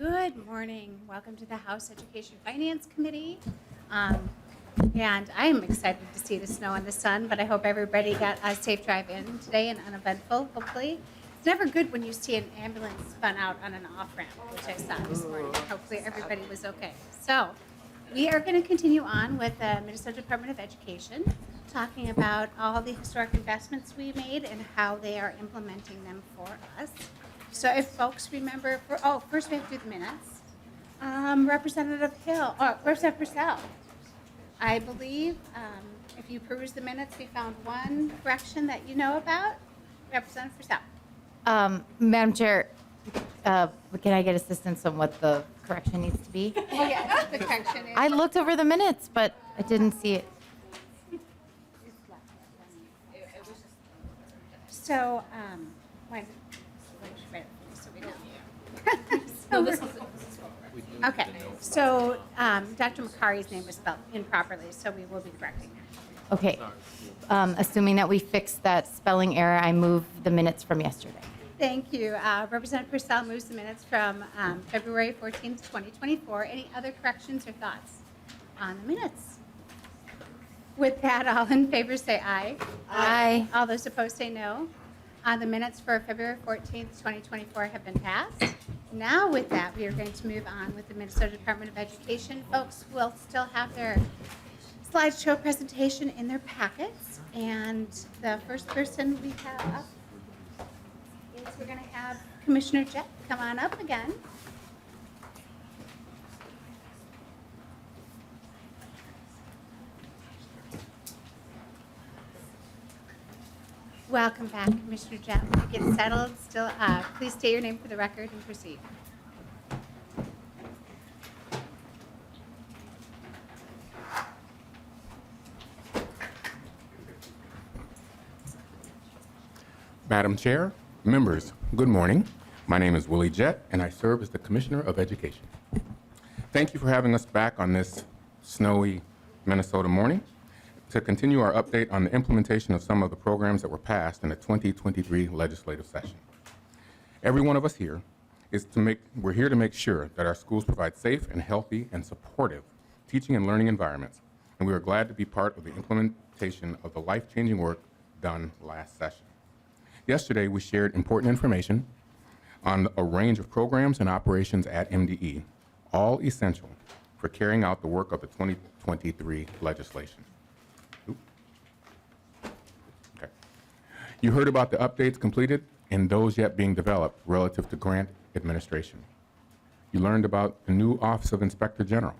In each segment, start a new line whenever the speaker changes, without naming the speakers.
Good morning. Welcome to the House Education Finance Committee. And I am excited to see the snow and the sun, but I hope everybody got a safe drive in today and uneventful, hopefully. It's never good when you see an ambulance spun out on an off-ramp, which I saw this morning. Hopefully everybody was okay. So we are going to continue on with the Minnesota Department of Education, talking about all the historic investments we made and how they are implementing them for us. So if folks remember, first we have to do the minutes. Representative Purcell. I believe if you peruse the minutes, we found one correction that you know about. Representative Purcell.
Madam Chair, can I get assistance on what the correction needs to be?
Oh, yeah, the correction is.
I looked over the minutes, but I didn't see it.
So, so we know. Okay, so Dr. Macari's name was spelled improperly, so we will be correcting that.
Okay. Assuming that we fixed that spelling error, I move the minutes from yesterday.
Thank you. Representative Purcell moves the minutes from February 14th, 2024. Any other corrections or thoughts on the minutes? With that, all in favor say aye.
Aye.
All those opposed say no. The minutes for February 14th, 2024 have been passed. Now with that, we are going to move on with the Minnesota Department of Education. Folks will still have their slideshow presentation in their packets. And the first person we have up is we're going to have Commissioner Jett come on up again. Welcome back, Commissioner Jett. When you get settled, please state your name for the record and proceed.
Madam Chair, members, good morning. My name is Willie Jett, and I serve as the Commissioner of Education. Thank you for having us back on this snowy Minnesota morning to continue our update on the implementation of some of the programs that were passed in the 2023 legislative session. Every one of us here we're here to make sure that our schools provide safe and healthy and supportive teaching and learning environments, and we are glad to be part of the implementation of the life-changing work done last session. Yesterday, we shared important information on a range of programs and operations at MDE, all essential for carrying out the work of the 2023 legislation. Okay. You heard about the updates completed and those yet being developed relative to grant administration. You learned about the new Office of Inspector General.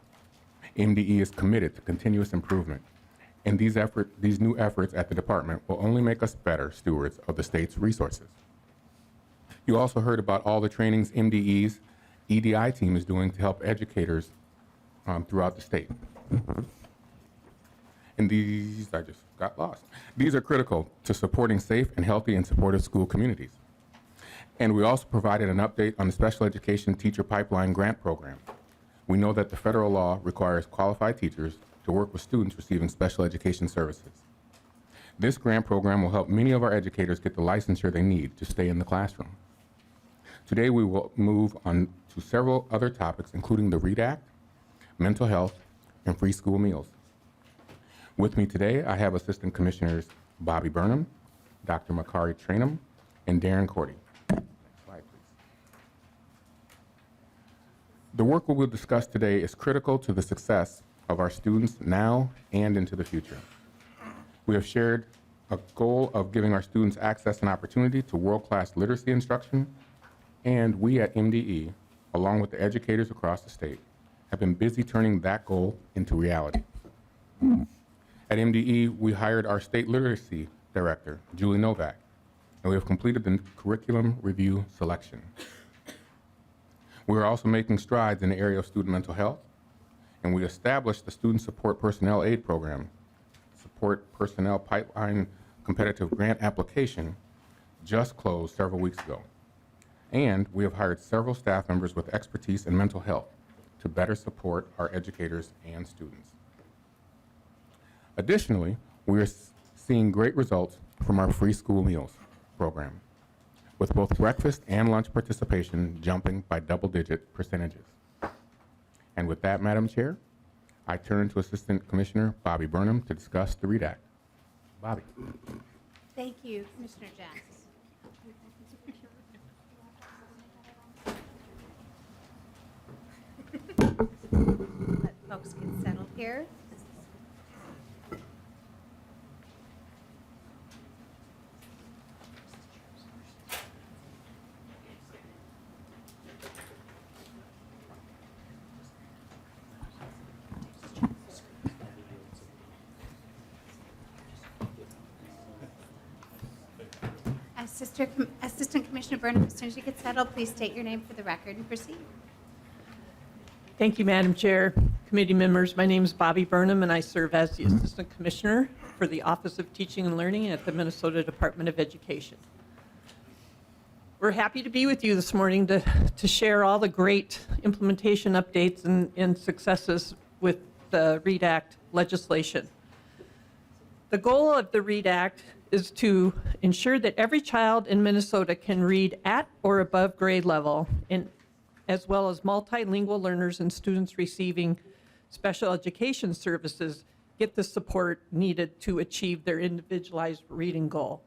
MDE is committed to continuous improvement, and these new efforts at the department will only make us better stewards of the state's resources. You also heard about all the trainings MDE's EDI team is doing to help educators throughout the state. And these, I just got lost. These are critical to supporting safe and healthy and supportive school communities. And we also provided an update on the Special Education Teacher Pipeline Grant Program. We know that the federal law requires qualified teachers to work with students receiving special education services. This grant program will help many of our educators get the licensure they need to stay in the classroom. Today we will move on to several other topics, including the READ Act, mental health, and free school meals. With me today, I have Assistant Commissioners Bobby Burnham, Dr. Macari Trainum, and Darren Cordy. Next slide, please. The work we will discuss today is critical to the success of our students now and into the future. We have shared a goal of giving our students access and opportunity to world-class literacy instruction, and we at MDE, along with the educators across the state, have been busy turning that goal into reality. At MDE, we hired our state literacy director, Julie Novak, and we have completed the curriculum review selection. We are also making strides in the area of student mental health, and we established the Student Support Personnel Aid Program, Support Personnel Pipeline Competitive Grant Application, just closed several weeks ago. And we have hired several staff members with expertise in mental health to better support our educators and students. Additionally, we are seeing great results from our free school meals program. with both breakfast and lunch participation jumping by double-digit percentages. And with that, Madam Chair, I turn to Assistant Commissioner Bobby Burnham to discuss the READ Act. Bobby.
Thank you, Commissioner Jacks. Let folks get settled here. Assistant Commissioner Burnham, as soon as you get settled, please state your name for the record and proceed.
Thank you, Madam Chair, committee members. My name is Bobby Burnham, and I serve as the Assistant Commissioner for the Office of Teaching and Learning at the Minnesota Department of Education. We're happy to be with you this morning to share all the great implementation updates and successes with the READ Act legislation. The goal of the READ Act is to ensure that every child in Minnesota can read at or above grade level, as well as multilingual learners and students receiving special education services get the support needed to achieve their individualized reading goal.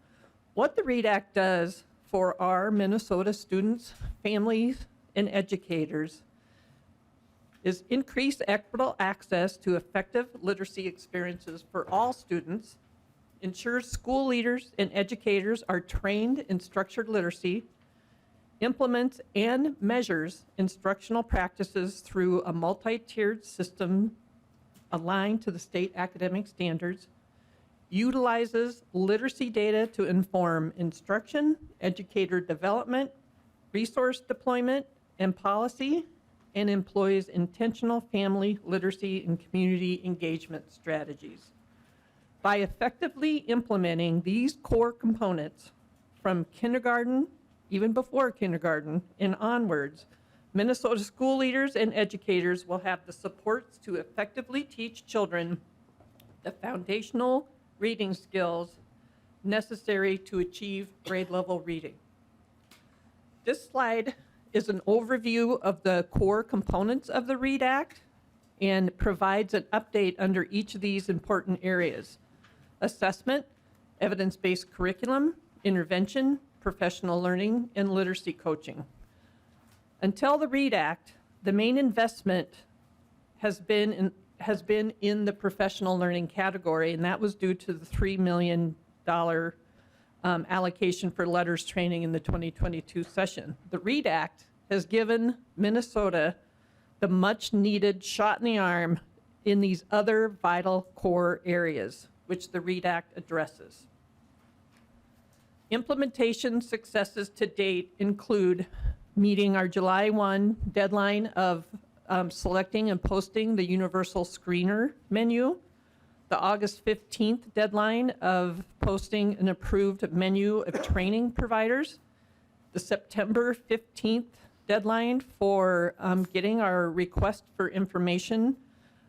What the READ Act does for our Minnesota students, families, and educators is increase equitable access to effective literacy experiences for all students, ensures school leaders and educators are trained in structured literacy, implements and measures instructional practices through a multi-tiered system aligned to the state academic standards, utilizes literacy data to inform instruction, educator development, resource deployment, and policy, and employs intentional family literacy and community engagement strategies. By effectively implementing these core components from kindergarten, even before kindergarten, and onwards, Minnesota school leaders and educators will have the supports to effectively teach children the foundational reading skills necessary to achieve grade level reading. This slide is an overview of the core components of the READ Act and provides an update under each of these important areas: assessment, evidence-based curriculum, intervention, professional learning, and literacy coaching. Until the READ Act, the main investment has been in the professional learning category, and that was due to the $3 million allocation for letters training in the 2022 session. The READ Act has given Minnesota the much-needed shot in the arm in these other vital core areas, which the READ Act addresses. Implementation successes to date include meeting our July 1 deadline of selecting and posting the universal screener menu, the August 15th deadline of posting an approved menu of training providers, the September 15th deadline for getting our request for information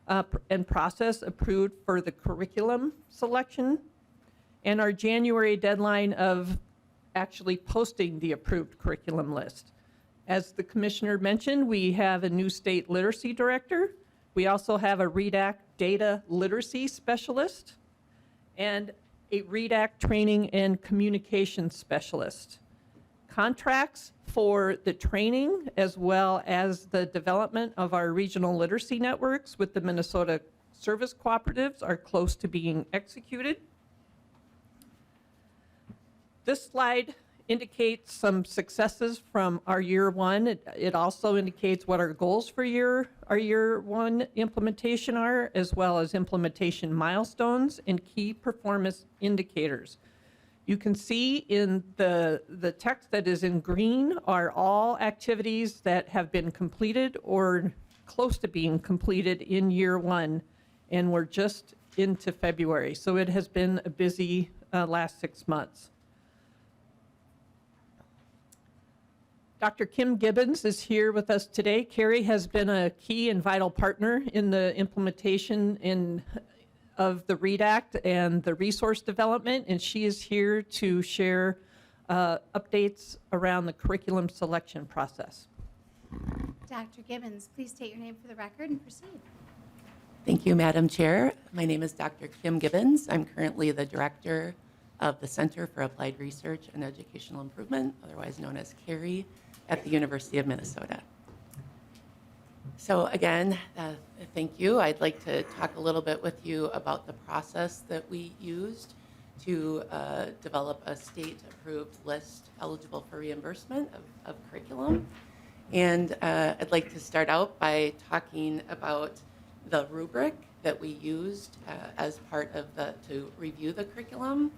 and process approved for the curriculum selection, and our January deadline of actually posting the approved curriculum list. As the commissioner mentioned, we have a new state literacy director. We also have a READ Act data literacy specialist and a READ Act training and communication specialist. Contracts for the training as well as the development of our regional literacy networks with the Minnesota service cooperatives are close to being executed. This slide indicates some successes from our year one. It also indicates what our goals for our year one implementation are, as well as implementation milestones and key performance indicators. You can see in the text that is in green are all activities that have been completed or close to being completed in year one, and we're just into February. So it has been a busy last 6 months. Dr. Kim Gibbons is here with us today. Carrie has been a key and vital partner in the implementation of the READ Act and the resource development, and she is here to share updates around the curriculum selection process.
Dr. Gibbons, please state your name for the record and proceed.
Thank you, Madam Chair. My name is Dr. Kim Gibbons. I'm currently the director of the Center for Applied Research and Educational Improvement, otherwise known as CARE, at the University of Minnesota. So again, thank you. I'd like to talk a little bit with you about the process that we used to develop a state-approved list eligible for reimbursement of curriculum. And I'd like to start out by talking about the rubric that we used as part of to review the curriculum.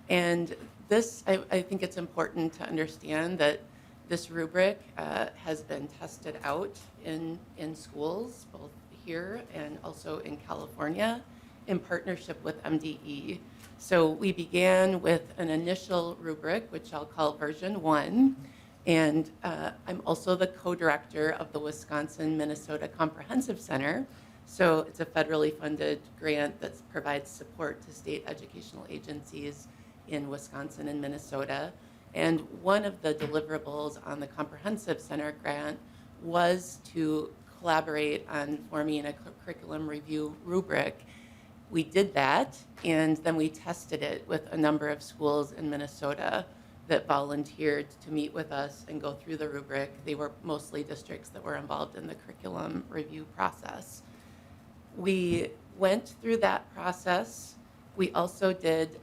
And this, I think it's important to understand that this rubric has been tested out in schools, both here and also in California, in partnership with MDE. So we began with an initial rubric, which I'll call version 1. And I'm also the co-director of the Wisconsin-Minnesota Comprehensive Center. So it's a federally funded grant that provides support to state educational agencies in Wisconsin and Minnesota. And one of the deliverables on the Comprehensive Center grant was to collaborate on forming a curriculum review rubric. We did that, and then we tested it with a number of schools in Minnesota that volunteered to meet with us and go through the rubric. They were mostly districts that were involved in the curriculum review process. We went through that process. We also did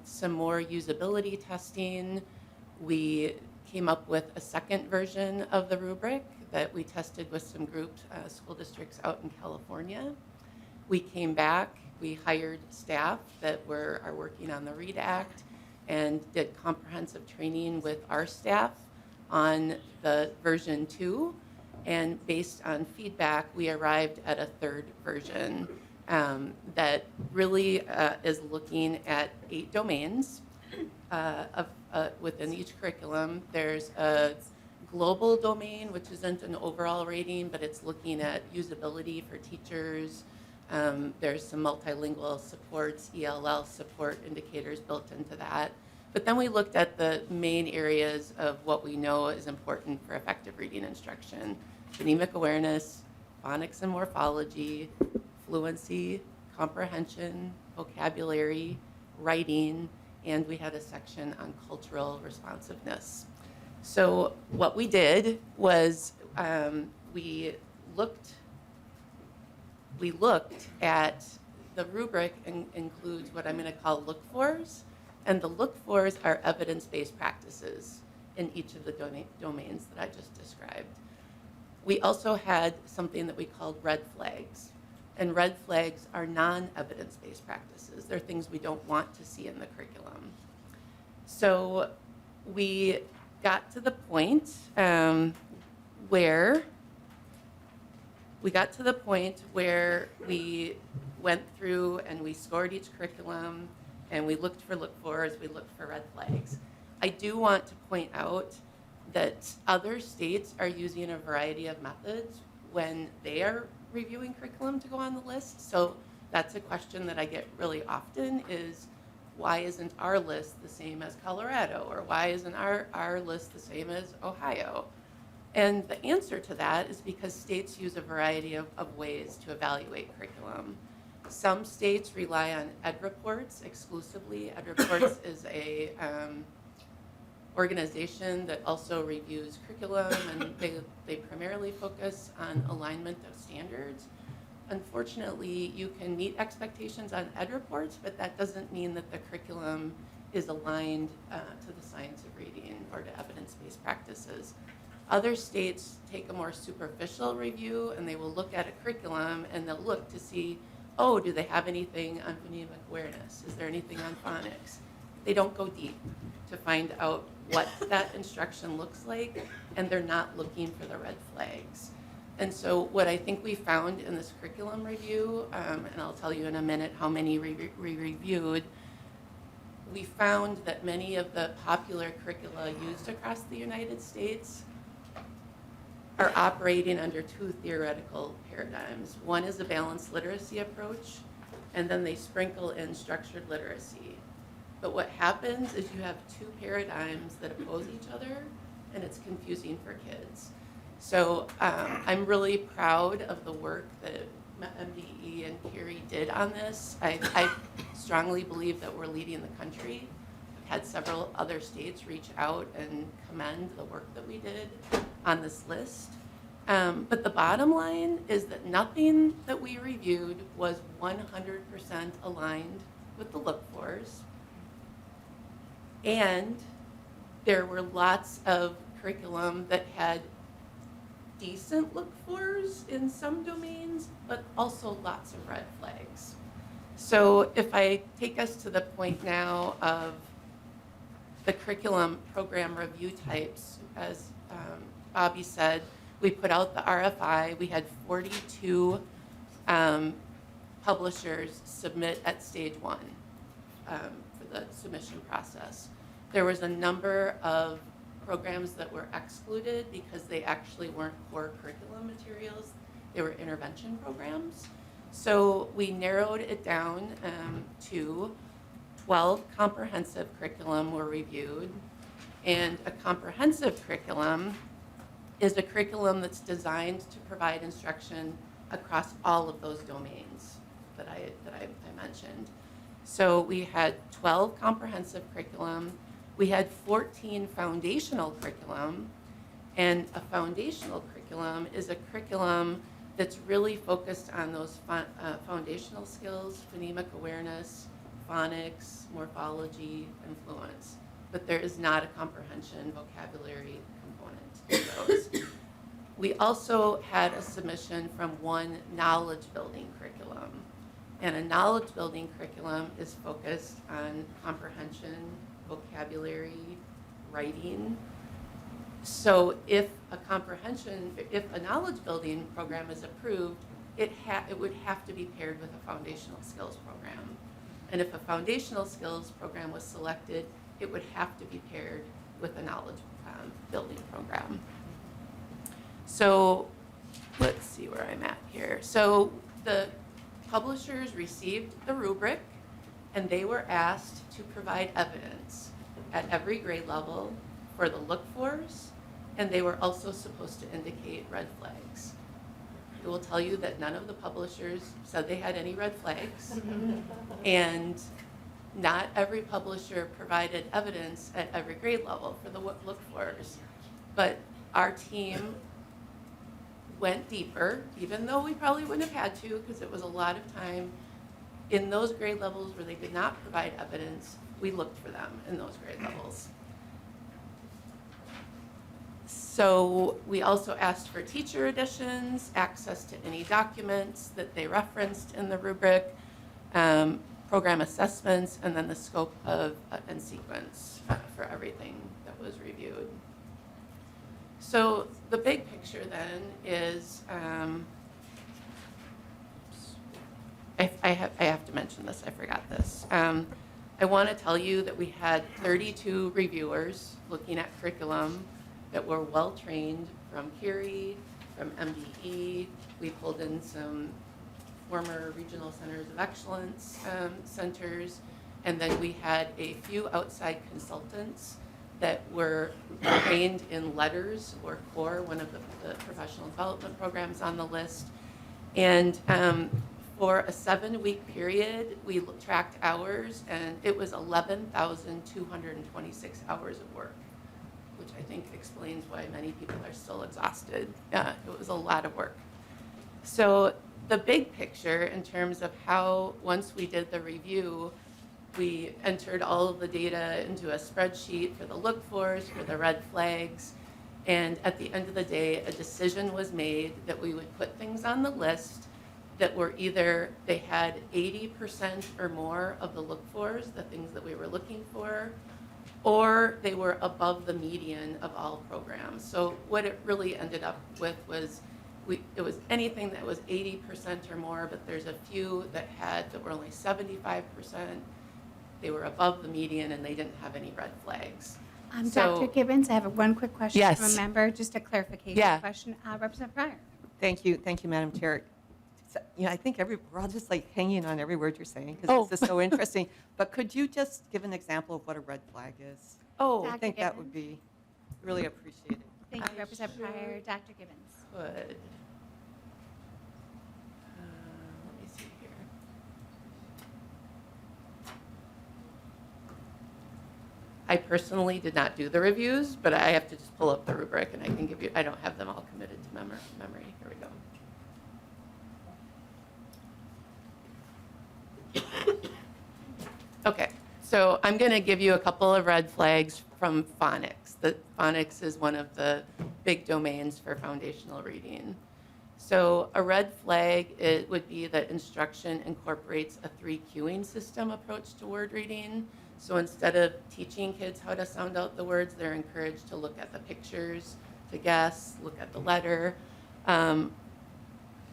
some more usability testing. We came up with a second version of the rubric that we tested with some grouped school districts out in California. We came back, we hired staff that are working on the READ Act and did comprehensive training with our staff on the version 2. And based on feedback, we arrived at a third version that really is looking at 8 domains within each curriculum. There's a global domain, which isn't an overall rating, but it's looking at usability for teachers. There's some multilingual supports, ELL support indicators built into that. But then we looked at the main areas of what we know is important for effective reading instruction: phonemic awareness, phonics and morphology, fluency, comprehension, vocabulary, writing, and we had a section on cultural responsiveness. So what we did was we looked at the rubric includes what I'm going to call look-fors, and the look-fors are evidence-based practices in each of the domains that I just described. We also had something that we called red flags, and red flags are non-evidence-based practices. They're things we don't want to see in the curriculum. So we got to the point where we went through and we scored each curriculum, and we looked for look-fors, we looked for red flags. I do want to point out that other states are using a variety of methods when they are reviewing curriculum to go on the list. So that's a question that I get really often is, why isn't our list the same as Colorado? Or why isn't our list the same as Ohio? And the answer to that is because states use a variety of ways to evaluate curriculum. Some states rely on EdReports exclusively. EdReports is a organization that also reviews curriculum, and they primarily focus on alignment of standards. Unfortunately, you can meet expectations on EdReports, but that doesn't mean that the curriculum is aligned to the science of reading or to evidence-based practices. Other states take a more superficial review, and they will look at a curriculum and they'll look to see, oh, do they have anything on phonemic awareness? Is there anything on phonics? They don't go deep to find out what that instruction looks like, and they're not looking for the red flags. And so what I think we found in this curriculum review, and I'll tell you in a minute how many we reviewed, we found that many of the popular curricula used across the United States are operating under 2 theoretical paradigms. One is a balanced literacy approach, and then they sprinkle in structured literacy. But what happens is you have two paradigms that oppose each other, and it's confusing for kids. So I'm really proud of the work that MDE and Carrie did on this. I strongly believe that we're leading the country. I've had several other states reach out and commend the work that we did on this list. But the bottom line is that nothing that we reviewed was 100% aligned with the look-fors. And there were lots of curriculum that had decent look-fors in some domains, but also lots of red flags. So if I take us to the point now of the curriculum program review types, as Bobby said, we put out the RFI. We had 42 publishers submit at stage 1 for the submission process. There was a number of programs that were excluded because they actually weren't core curriculum materials. They were intervention programs. So we narrowed it down to 12 comprehensive curriculum were reviewed. And a comprehensive curriculum is a curriculum that's designed to provide instruction across all of those domains that I mentioned. So we had 12 comprehensive curriculum. We had 14 foundational curriculum, and a foundational curriculum is a curriculum that's really focused on those foundational skills, phonemic awareness, phonics, morphology, and fluence. But there is not a comprehension vocabulary component to those. We also had a submission from one knowledge building curriculum. And a knowledge building curriculum is focused on comprehension, vocabulary, writing. So if a knowledge building program is approved, it would have to be paired with a foundational skills program. And if a foundational skills program was selected, it would have to be paired with a knowledge building program. So let's see where I'm at here. So the publishers received the rubric, and they were asked to provide evidence at every grade level for the look-fors, and they were also supposed to indicate red flags. I will tell you that none of the publishers said they had any red flags, and not every publisher provided evidence at every grade level for the look-fors. But our team went deeper, even though we probably wouldn't have had to because it was a lot of time. In those grade levels where they did not provide evidence, we looked for them in those grade levels. So we also asked for teacher editions, access to any documents that they referenced in the rubric, program assessments, and then the scope of and sequence for everything that was reviewed. So the big picture then is, I have to mention this, I forgot this. I want to tell you that we had 32 reviewers looking at curriculum that were well-trained from Curie, from MDE. We pulled in some former regional centers of excellence centers, and then we had a few outside consultants that were trained in letters or CORE, one of the professional development programs on the list. And for a 7-week period, we tracked hours, and it was 11,226 hours of work, which I think explains why many people are still exhausted. It was a lot of work. So the big picture in terms of how, once we did the review, we entered all of the data into a spreadsheet for the look-fors, for the red flags, and at the end of the day, a decision was made that we would put things on the list that were either they had 80% or more of the look-fors, the things that we were looking for, or they were above the median of all programs. So what it really ended up with was it was anything that was 80% or more, but there's a few that were only 75%. They were above the median and they didn't have any red flags.
Dr. Gibbons, I have one quick question
Yes.
from a member, just a clarification
Yeah.
question. Representative Pryor.
Thank you, Madam Chair. I think we're all just like hanging on every word you're saying
Oh.
because this is so interesting. But could you just give an example of what a red flag is?
Oh,
I
Dr.
think that would
Gibbons?
be really appreciated.
Thank you,
I
Representative Pryor. Dr. Gibbons.
good. Let me see here. I personally did not do the reviews, but I have to just pull up the rubric and I can give you, I don't have them all committed to memory. Here we go. Okay, so I'm going to give you a couple of red flags from phonics. The phonics is one of the big domains for foundational reading. So a red flag, it would be that instruction incorporates a 3 cueing system approach to word reading. So instead of teaching kids how to sound out the words, they're encouraged to look at the pictures, to guess, look at the letter.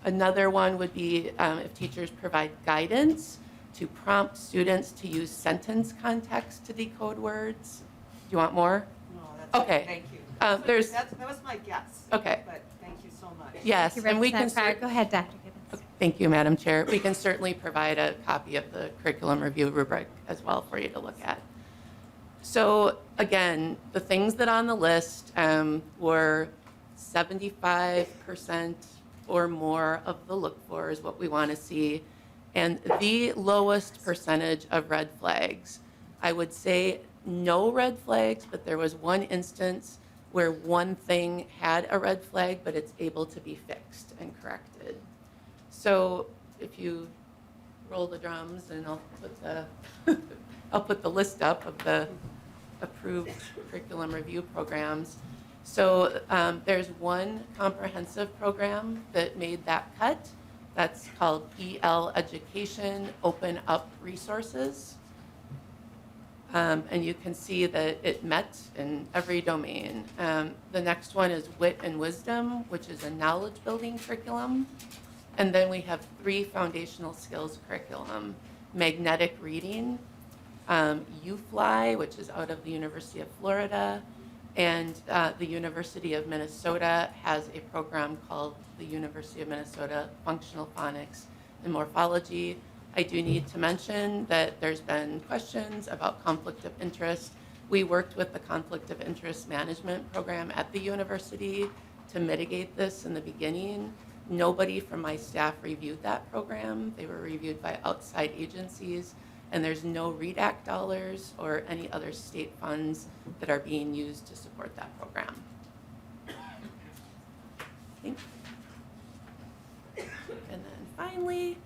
Another one would be if teachers provide guidance to prompt students to use sentence context to decode words. Do you want more?
No, that's
Okay.
Thank you.
There's-
That was my guess.
Okay.
But thank you so much.
Yes,
Thank you,
and we can
Representative Pryor. Go ahead, Dr. Gibbons.
Thank you, Madam Chair. We can certainly provide a copy of the curriculum review rubric as well for you to look at. So again, the things that on the list were 75% or more of the look for is what we want to see. And the lowest percentage of red flags, I would say no red flags, but there was one instance where one thing had a red flag, but it's able to be fixed and corrected. So if you roll the drums and I'll put the list up of the approved curriculum review programs. So there's one comprehensive program that made that cut. That's called EL Education Open Up Resources. And you can see that it met in every domain. The next one is Wit and Wisdom, which is a knowledge building curriculum. And then we have 3 foundational skills curriculum: magnetic reading, UFly, which is out of the University of Florida, and the University of Minnesota has a program called the University of Minnesota Functional Phonics and Morphology. I do need to mention that there's been questions about conflict of interest. We worked with the conflict of interest management program at the university to mitigate this in the beginning. Nobody from my staff reviewed that program. They were reviewed by outside agencies, and there's no REDAC dollars or any other state funds that are being used to support that program. Thank you. And then finally,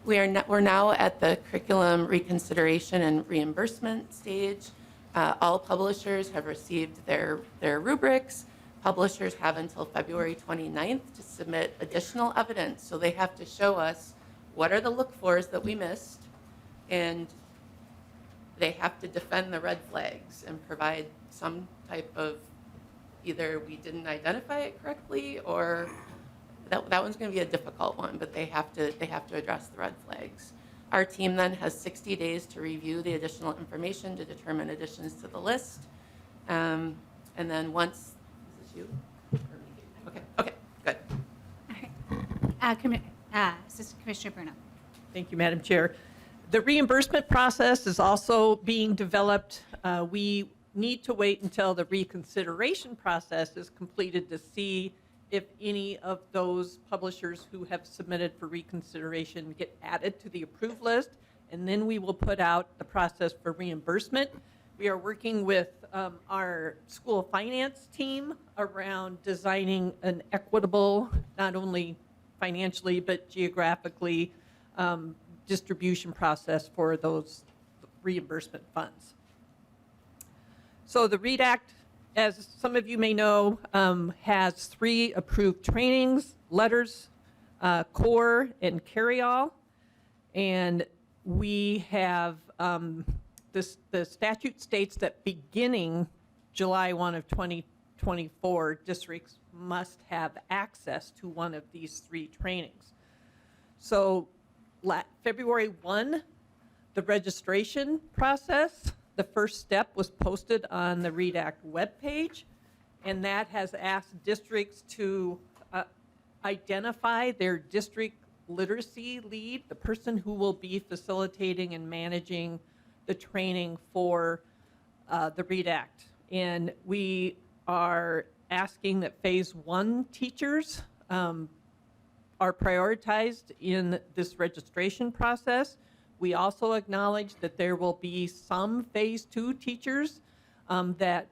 we're now at the curriculum reconsideration and reimbursement stage. All publishers have received their rubrics. Publishers have until February 29th to submit additional evidence. So they have to show us what are the look-fors that we missed, and they have to defend the red flags and provide some type of, either we didn't identify it correctly, or that one's going to be a difficult one, but they have to address the red flags. Our team then has 60 days to review the additional information to determine additions to the list. And then once, is this you? Okay, good.
All right. Assistant Commissioner Bruno.
Thank you, Madam Chair. The reimbursement process is also being developed. We need to wait until the reconsideration process is completed to see if any of those publishers who have submitted for reconsideration get added to the approved list, and then we will put out the process for reimbursement. We are working with our school finance team around designing an equitable, not only financially, but geographically, distribution process for those reimbursement funds. So the READ Act, as some of you may know, has 3 approved trainings: letters, core, and carry-all. And we have, the statute states that beginning July 1 of 2024, districts must have access to one of these 3 trainings. So February 1, the registration process, the first step was posted on the READ Act webpage, and that has asked districts to identify their district literacy lead, the person who will be facilitating and managing the training for the READ Act. And we are asking that phase 1 teachers are prioritized in this registration process. We also acknowledge that there will be some phase 2 teachers that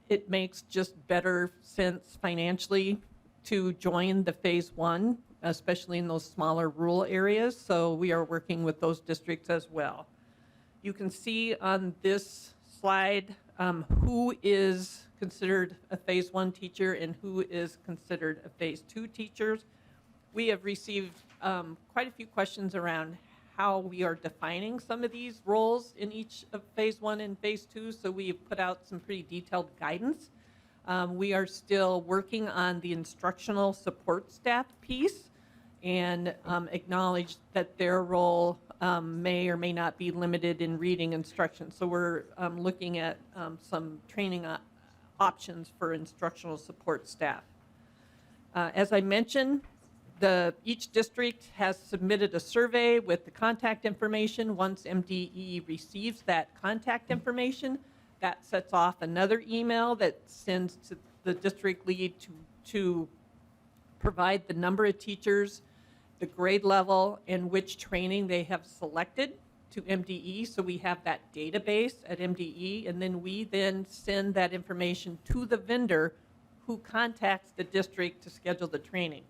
it makes just better sense financially to join the phase 1, especially in those smaller rural areas. So we are working with those districts as well. You can see on this slide who is considered a phase 1 teacher and who is considered a phase 2 teacher. We have received quite a few questions around how we are defining some of these roles in each of phase 1 and phase 2, so we've put out some pretty detailed guidance. We are still working on the instructional support staff piece and acknowledge that their role may or may not be limited in reading instruction. So we're looking at some training options for instructional support staff. As I mentioned, each district has submitted a survey with the contact information. Once MDE receives that contact information, that sets off another email that sends to the district lead to provide the number of teachers, the grade level, and which training they have selected to MDE. So we have that database at MDE, and then we send that information to the vendor who contacts the district to schedule the training.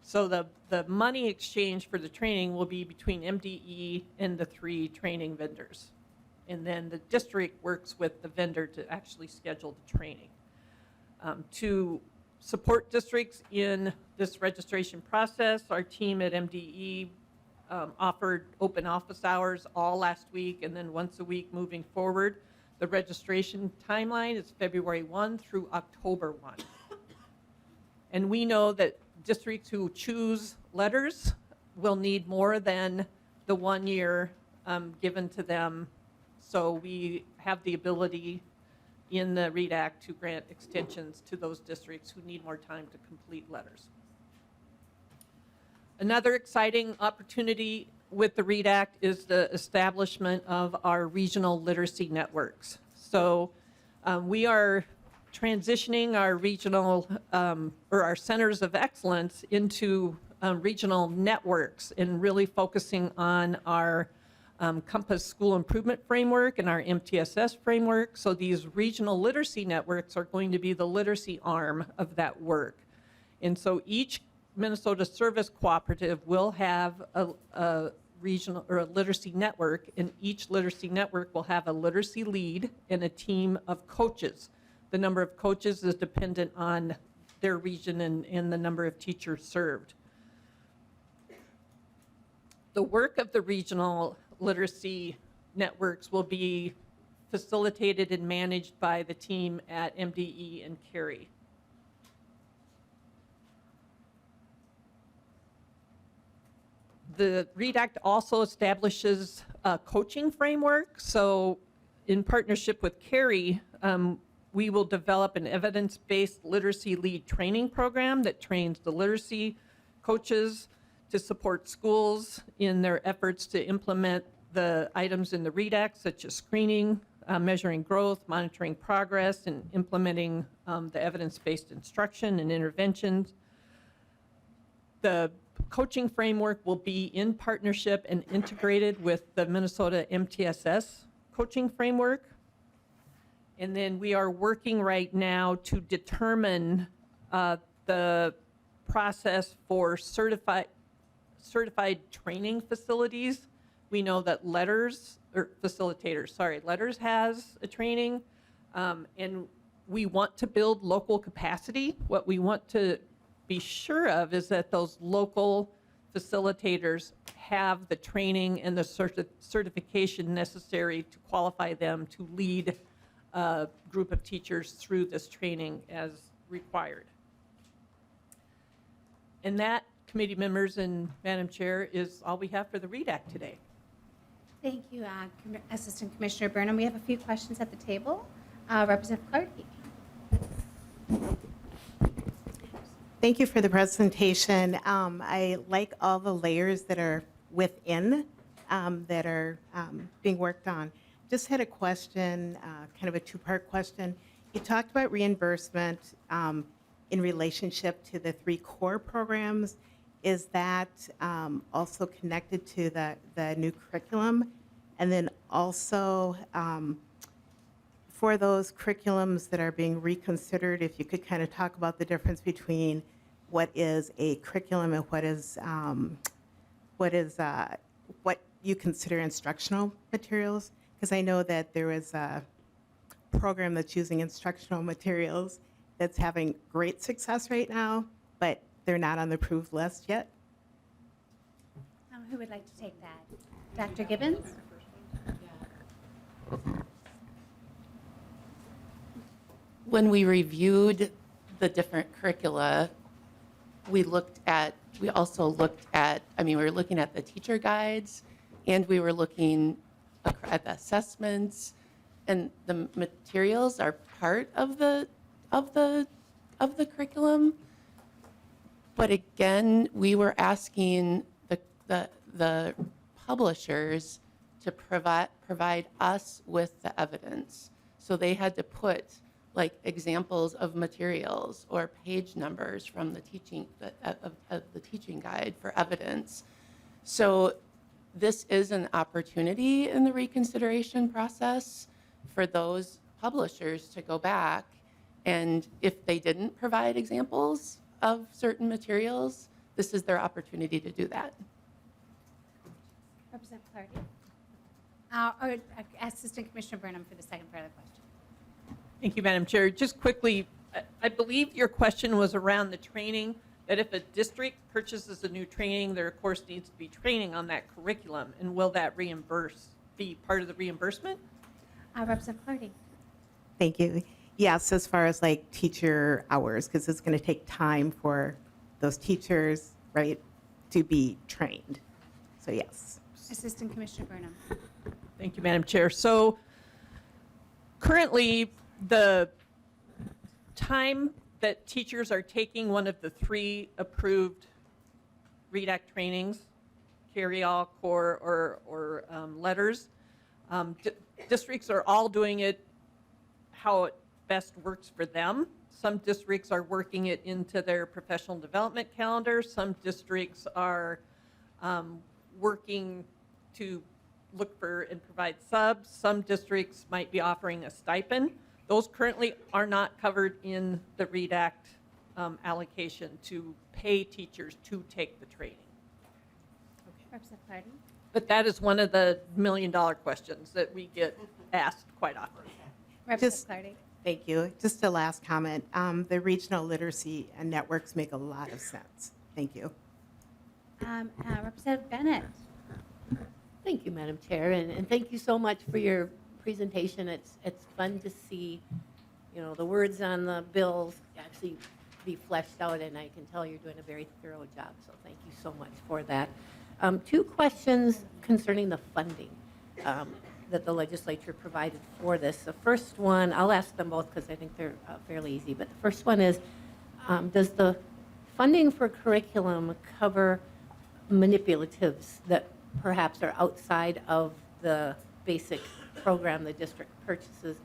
So the money exchange for the training will be between MDE and the 3 training vendors. And then the district works with the vendor to actually schedule the training. To support districts in this registration process, our team at MDE offered open office hours all last week and then once a week moving forward. The registration timeline is February 1 through October 1. And we know that districts who choose letters will need more than the 1 year given to them. So we have the ability in the READ Act to grant extensions to those districts who need more time to complete letters. Another exciting opportunity with the READ Act is the establishment of our regional literacy networks. So we are transitioning our regional or our centers of excellence into regional networks and really focusing on our Compass School Improvement Framework and our MTSS framework. So these regional literacy networks are going to be the literacy arm of that work. And so each Minnesota Service Cooperative will have a regional or a literacy network, and each literacy network will have a literacy lead and a team of coaches. The number of coaches is dependent on their region and the number of teachers served. The work of the regional literacy networks will be facilitated and managed by the team at MDE and Cary. The READ Act also establishes a coaching framework. So in partnership with Cary, we will develop an evidence-based literacy lead training program that trains the literacy coaches to support schools in their efforts to implement the items in the READ Act, such as screening, measuring growth, monitoring progress, and implementing the evidence-based instruction and interventions. The coaching framework will be in partnership and integrated with the Minnesota MTSS coaching framework. And then we are working right now to determine the process for certified training facilities. We know that Letters has a training, and we want to build local capacity. What we want to be sure of is that those local facilitators have the training and the certification necessary to qualify them to lead a group of teachers through this training as required. And that, committee members and Madam Chair, is all we have for the READ Act today.
Thank you, Assistant Commissioner Burnham. We have a few questions at the table. Representative Clardy.
Thank you for the presentation. I like all the layers that are within that are being worked on. Just had a question, kind of a two-part question. You talked about reimbursement in relationship to the 3 core programs. Is that also connected to the new curriculum? And then also, for those curriculums that are being reconsidered, if you could kind of talk about the difference between what is a curriculum and what you consider instructional materials, because I know that there is a program that's using instructional materials that's having great success right now, but they're not on the approved list yet.
Who would like to take that? Dr. Gibbons?
When we reviewed the different curricula, we were looking at the teacher guides, and we were looking at the assessments, and the materials are part of the curriculum. But again, we were asking the publishers to provide us with the evidence. So they had to put like examples of materials or page numbers from the teaching of the teaching guide for evidence. So this is an opportunity in the reconsideration process for those publishers to go back, and if they didn't provide examples of certain materials, this is their opportunity to do that.
Representative Clardy? Or Assistant Commissioner Burnham for the second part of the question.
Thank you, Madam Chair. Just quickly, I believe your question was around the training, that if a district purchases a new training, there of course needs to be training on that curriculum, and will that be part of the reimbursement?
Representative Clardy?
Thank you. Yes, as far as like teacher hours, because it's going to take time for those teachers, right, to be trained. So yes.
Assistant Commissioner Burnham?
Thank you, Madam Chair. So currently, the time that teachers are taking one of the 3 approved READ Act trainings, Carry All, Core, or Letters, districts are all doing it how it best works for them. Some districts are working it into their professional development calendar. Some districts are working to look for and provide subs. Some districts might be offering a stipend. Those currently are not covered in the READ Act allocation to pay teachers to take the training.
Representative Clardy?
But that is one of the million-dollar questions that we get asked quite often.
Representative Clardy?
Thank you. Just a last comment. The regional literacy networks make a lot of sense. Thank you.
Representative Bennett?
Thank you, Madam Chair, and thank you so much for your presentation. It's fun to see, the words on the bills actually be fleshed out, and I can tell you're doing a very thorough job, so thank you so much for that. 2 questions concerning the funding that the legislature provided for this. The first one, I'll ask them both because I think they're fairly easy, but the first one is, does the funding for curriculum cover manipulatives that perhaps are outside of the basic program the district purchases?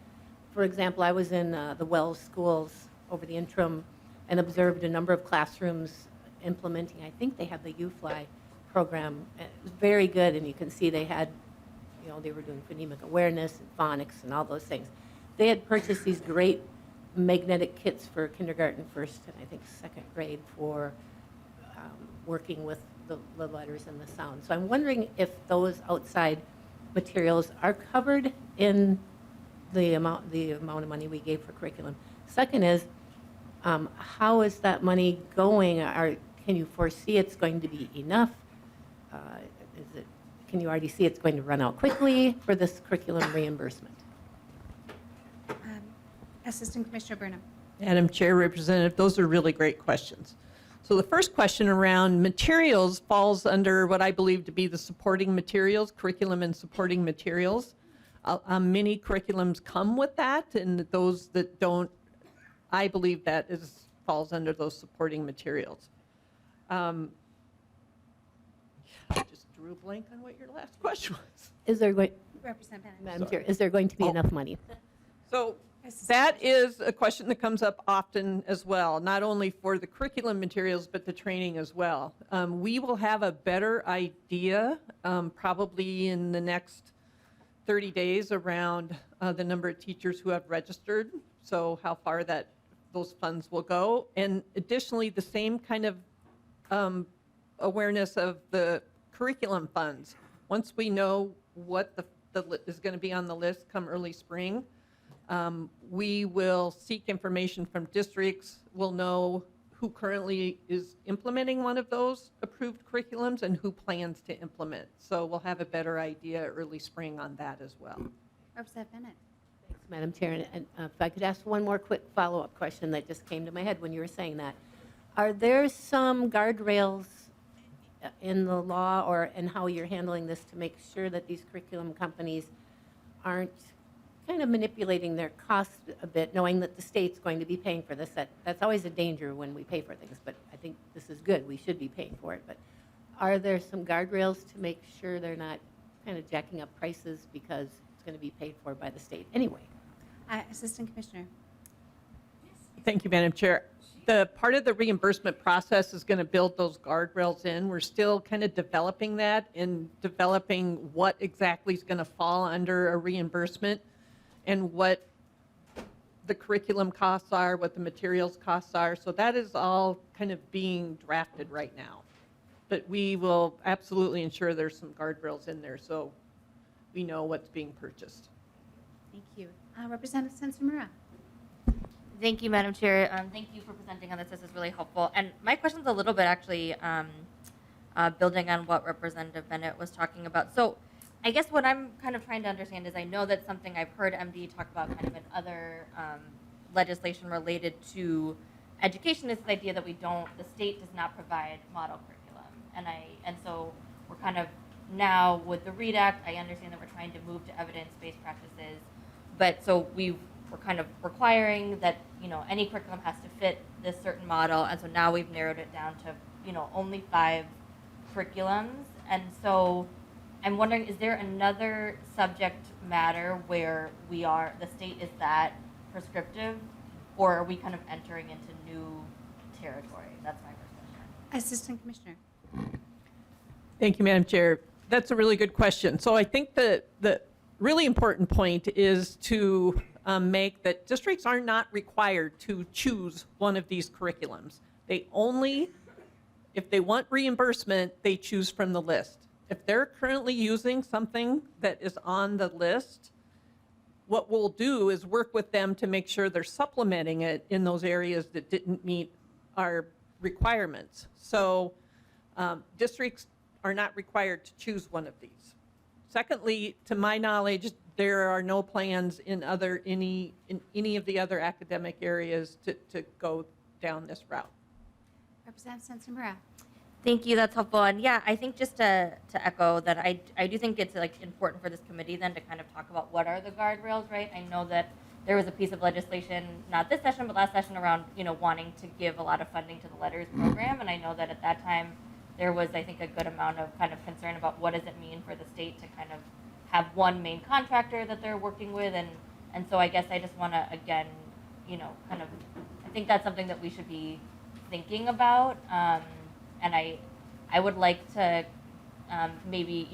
For example, I was in the Wells schools over the interim and observed a number of classrooms implementing, I think they have the UFly program. It was very good, and you can see they had, they were doing phonemic awareness and phonics and all those things. They had purchased these great magnetic kits for kindergarten, first, and I think second grade for working with the letters and the sound. So I'm wondering if those outside materials are covered in the amount of money we gave for curriculum. Second is, how is that money going? Can you foresee it's going to be enough? Can you already see it's going to run out quickly for this curriculum reimbursement?
Assistant Commissioner Burnham?
Madam Chair, Representative, those are really great questions. So the first question around materials falls under what I believe to be the supporting materials, curriculum and supporting materials. Many curriculums come with that, and those that don't, I believe that falls under those supporting materials. I just drew a blank on what your last question was.
Is there going,
Representative Bennett.
Madam Chair, is there going to be enough money?
So that is a question that comes up often as well, not only for the curriculum materials, but the training as well. We will have a better idea probably in the next 30 days around the number of teachers who have registered, so how far those funds will go. And additionally, the same kind of awareness of the curriculum funds. Once we know what is going to be on the list come early spring, we will seek information from districts. We'll know who currently is implementing one of those approved curriculums and who plans to implement. So we'll have a better idea early spring on that as well.
Representative Bennett.
Thanks, Madam Chair. And if I could ask one more quick follow-up question that just came to my head when you were saying that. Are there some guardrails in the law or in how you're handling this to make sure that these curriculum companies aren't kind of manipulating their costs a bit, knowing that the state's going to be paying for this? That's always a danger when we pay for things, but I think this is good. We should be paying for it. But are there some guardrails to make sure they're not kind of jacking up prices because it's going to be paid for by the state anyway?
Assistant Commissioner.
Thank you, Madam Chair. The part of the reimbursement process is going to build those guardrails in. We're still kind of developing that and developing what exactly is going to fall under a reimbursement and what the curriculum costs are, what the materials costs are. So that is all kind of being drafted right now. But we will absolutely ensure there's some guardrails in there so we know what's being purchased.
Thank you. Representative Sensimura.
Thank you, Madam Chair. Thank you for presenting on this. This is really helpful. And my question's a little bit actually building on what Representative Bennett was talking about. So I guess what I'm kind of trying to understand is I know that's something I've heard MD talk about kind of in other legislation related to education, is this idea that the state does not provide model curriculum. And so we're kind of now with the READ Act, I understand that we're trying to move to evidence-based practices. But so we're kind of requiring that, any curriculum has to fit this certain model. And so now we've narrowed it down to, only 5 curriculums. And so I'm wondering, is there another subject matter where the state is that prescriptive, or are we kind of entering into new territory? That's my first question.
Assistant Commissioner.
Thank you, Madam Chair. That's a really good question. So I think the really important point is to make that districts are not required to choose one of these curriculums. They only, if they want reimbursement, they choose from the list. If they're currently using something that is on the list, what we'll do is work with them to make sure they're supplementing it in those areas that didn't meet our requirements. So districts are not required to choose one of these. Secondly, to my knowledge, there are no plans in any of the other academic areas to go down this route.
Representative Sensimura.
Thank you. That's helpful. And yeah, I think just to echo that, I do think it's important for this committee then to kind of talk about what are the guardrails, right? I know that there was a piece of legislation, not this session, but last session around, wanting to give a lot of funding to the Letters program. And I know that at that time, there was, I think, a good amount of kind of concern about what does it mean for the state to kind of have one main contractor that they're working with. And so I guess I just want to, again, kind of, I think that's something that we should be thinking about. And I would like to maybe,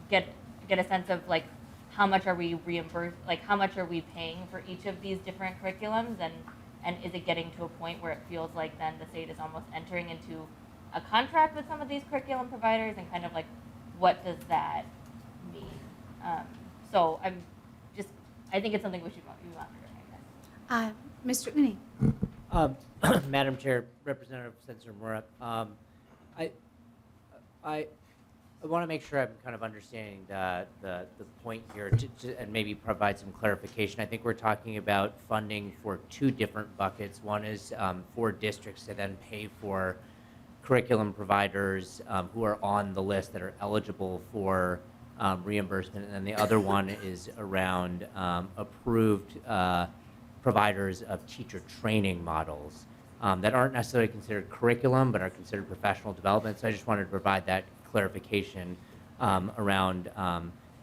get a sense of how much are we reimbursed, how much are we paying for each of these different curriculums, and is it getting to a point where it feels like then the state is almost entering into a contract with some of these curriculum providers, and kind of what does that mean? So I think it's something we should be monitoring, I guess.
Mr. Uni.
Madam Chair, Representative Sensimura, I want to make sure I'm kind of understanding the point here and maybe provide some clarification. I think we're talking about funding for 2 different buckets. One is for districts to then pay for curriculum providers who are on the list that are eligible for reimbursement, and then the other one is around approved providers of teacher training models. that aren't necessarily considered curriculum, but are considered professional development. So I just wanted to provide that clarification around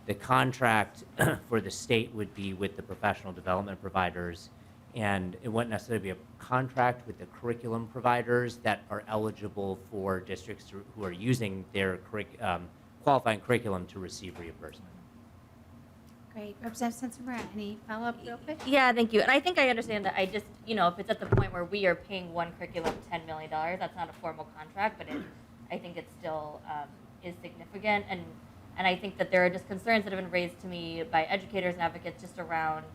the contract for the state would be with the professional development providers, and it wouldn't necessarily be a contract with the curriculum providers that are eligible for districts who are using their qualifying curriculum to receive reimbursement.
Great. Representative Sensenbrenner, any follow-up real quick?
Yeah, thank you. And I think I understand that. I just, if it's at the point where we are paying one curriculum $10 million, that's not a formal contract, but I think it still is significant. And I think that there are just concerns that have been raised to me by educators and advocates just around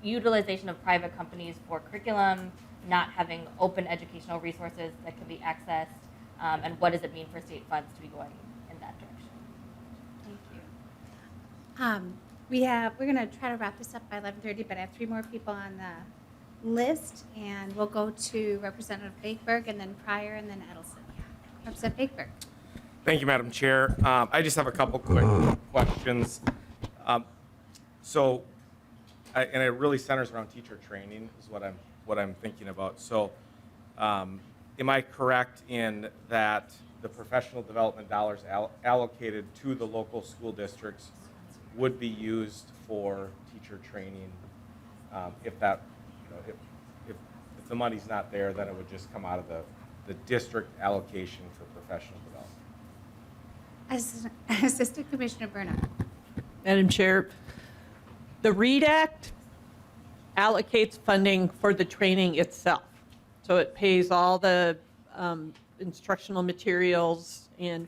utilization of private companies for curriculum, not having open educational resources that can be accessed, and what does it mean for state funds to be going in that direction.
Thank you. We're going to try to wrap this up by 11:30, but I have 3 more people on the list, and we'll go to Representative Bakeberg, and then Pryor, and then Edelson. Representative Bakeberg.
Thank you, Madam Chair. I just have a couple quick questions. And it really centers around teacher training is what I'm thinking about. So, am I correct in that the professional development dollars allocated to the local school districts would be used for teacher training? If the money's not there, then it would just come out of the district allocation for professional development.
Assistant Commissioner Burnham.
Madam Chair, the READ Act allocates funding for the training itself. So it pays all the instructional materials and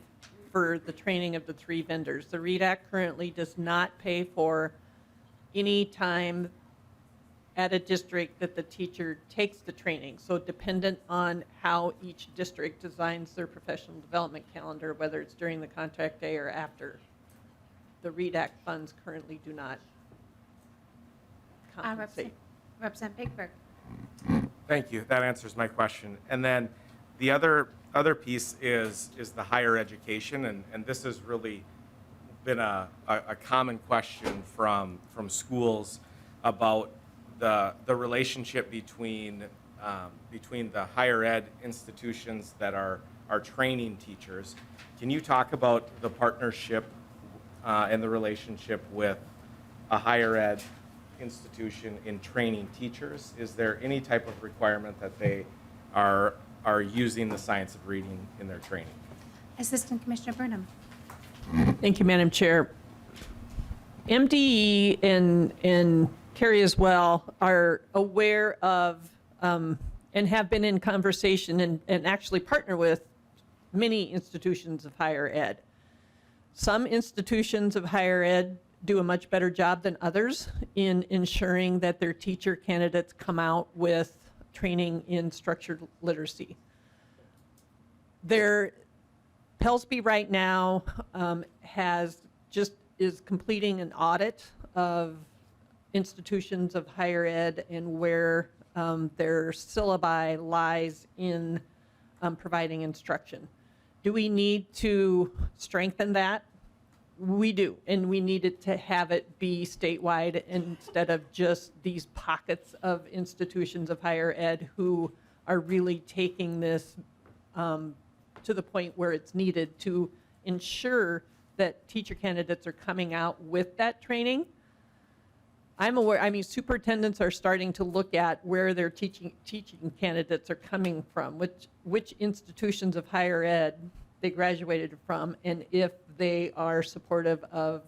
for the training of the 3 vendors. The READ Act currently does not pay for any time at a district that the teacher takes the training. So dependent on how each district designs their professional development calendar, whether it's during the contract day or after, the READ Act funds currently do not compensate.
Representative Bakeberg.
Thank you. That answers my question. And then the other piece is the higher education, and this has really been a common question from schools about the relationship between the higher ed institutions that are training teachers. Can you talk about the partnership and the relationship with a higher ed institution in training teachers? Is there any type of requirement that they are using the science of reading in their training?
Assistant Commissioner Burnham.
Thank you, Madam Chair. MDE and Carrie as well are aware of and have been in conversation and actually partner with many institutions of higher ed. Some institutions of higher ed do a much better job than others in ensuring that their teacher candidates come out with training in structured literacy. Pelsby right now is completing an audit of institutions of higher ed and where their syllabi lies in providing instruction. Do we need to strengthen that? We do, and we needed to have it be statewide instead of just these pockets of institutions of higher ed who are really taking this to the point where it's needed to ensure that teacher candidates are coming out with that training. I'm aware, superintendents are starting to look at where their teaching candidates are coming from, which institutions of higher ed they graduated from, and if they are supportive of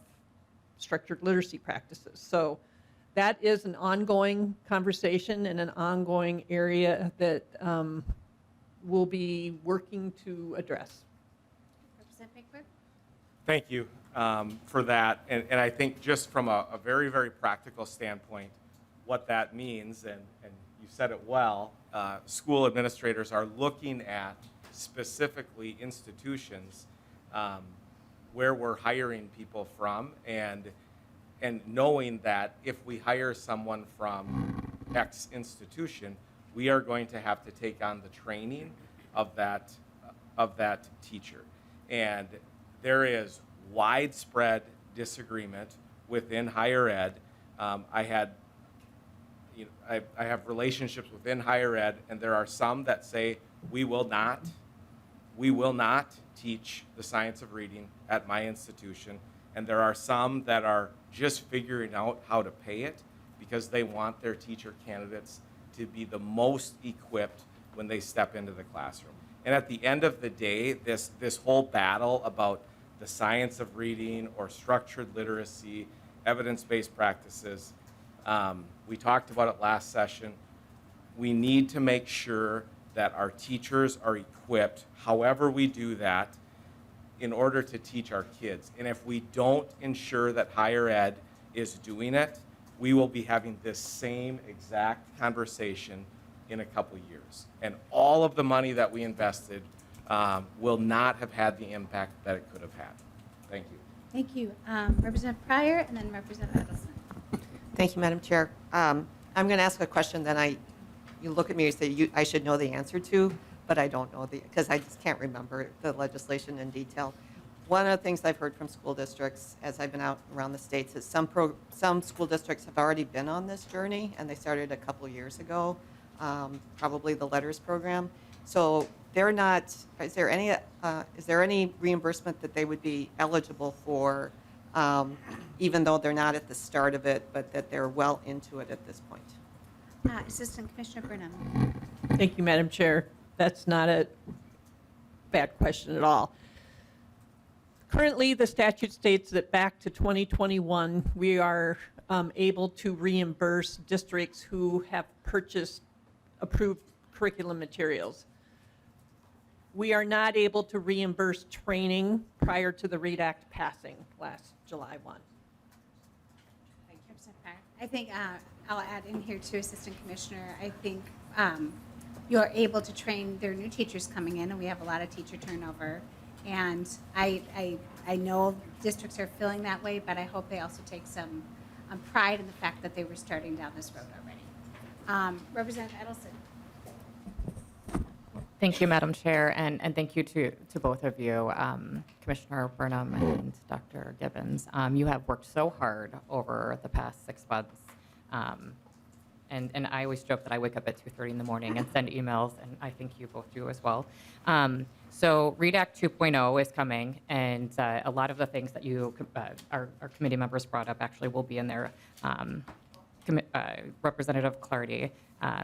structured literacy practices. So that is an ongoing conversation and an ongoing area that we'll be working to address.
Representative Bakeberg.
Thank you for that. And I think just from a very, very practical standpoint, what that means, and you said it well, school administrators are looking at specifically institutions where we're hiring people from, and knowing that if we hire someone from X institution, we are going to have to take on the training of that teacher. And there is widespread disagreement within higher ed. I had, I have relationships within higher ed, and there are some that say, we will not teach the science of reading at my institution. And there are some that are just figuring out how to pay it because they want their teacher candidates to be the most equipped when they step into the classroom. And at the end of the day, this whole battle about the science of reading or structured literacy, evidence-based practices, we talked about it last session. We need to make sure that our teachers are equipped, however we do that, in order to teach our kids. And if we don't ensure that higher ed is doing it, we will be having this same exact conversation in a couple years. And all of the money that we invested will not have had the impact that it could have had. Thank you.
Thank you. Representative Pryor and then Representative Edelson.
Thank you, Madam Chair. I'm going to ask a question that you look at me and say I should know the answer to, but I don't know because I just can't remember the legislation in detail. One of the things I've heard from school districts as I've been out around the states is some school districts have already been on this journey, and they started a couple years ago, probably the LETTERS program. So they're not. Is there any reimbursement that they would be eligible for, even though they're not at the start of it, but that they're well into it at this point?
Assistant Commissioner Burnham.
Thank you, Madam Chair. That's not a bad question at all. Currently, the statute states that back to 2021, we are able to reimburse districts who have purchased approved curriculum materials. We are not able to reimburse training prior to the READ Act passing last July 1.
Thank you, Representative Pryor. I think I'll add in here too, Assistant Commissioner. I think you're able to train their new teachers coming in, and we have a lot of teacher turnover. And I know districts are feeling that way, but I hope they also take some pride in the fact that they were starting down this road already. Representative Edelson.
Thank you, Madam Chair, and thank you to both of you, Commissioner Burnham and Dr. Gibbons. You have worked so hard over the past 6 months. And I always joke that I wake up at 2:30 in the morning and send emails, and I think you both do as well. So READ Act 2.0 is coming, and a lot of the things that our committee members brought up actually will be in there. Representative Clardy,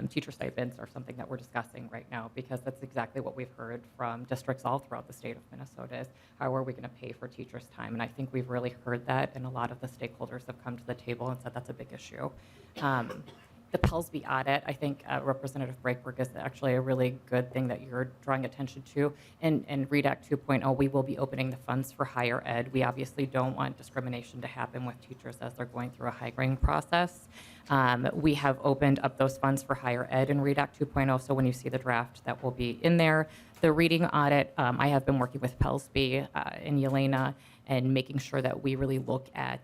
teacher stipends are something that we're discussing right now because that's exactly what we've heard from districts all throughout the state of Minnesota is how are we going to pay for teachers' time? And I think we've really heard that, and a lot of the stakeholders have come to the table and said that's a big issue. The Pellsby audit, I think Representative Breakberg is actually a really good thing that you're drawing attention to. In READ Act 2.0, we will be opening the funds for higher ed. We obviously don't want discrimination to happen with teachers as they're going through a hiring process. We have opened up those funds for higher ed in READ Act 2.0, so when you see the draft, that will be in there. The reading audit, I have been working with Pellsby and Yelena and making sure that we really look at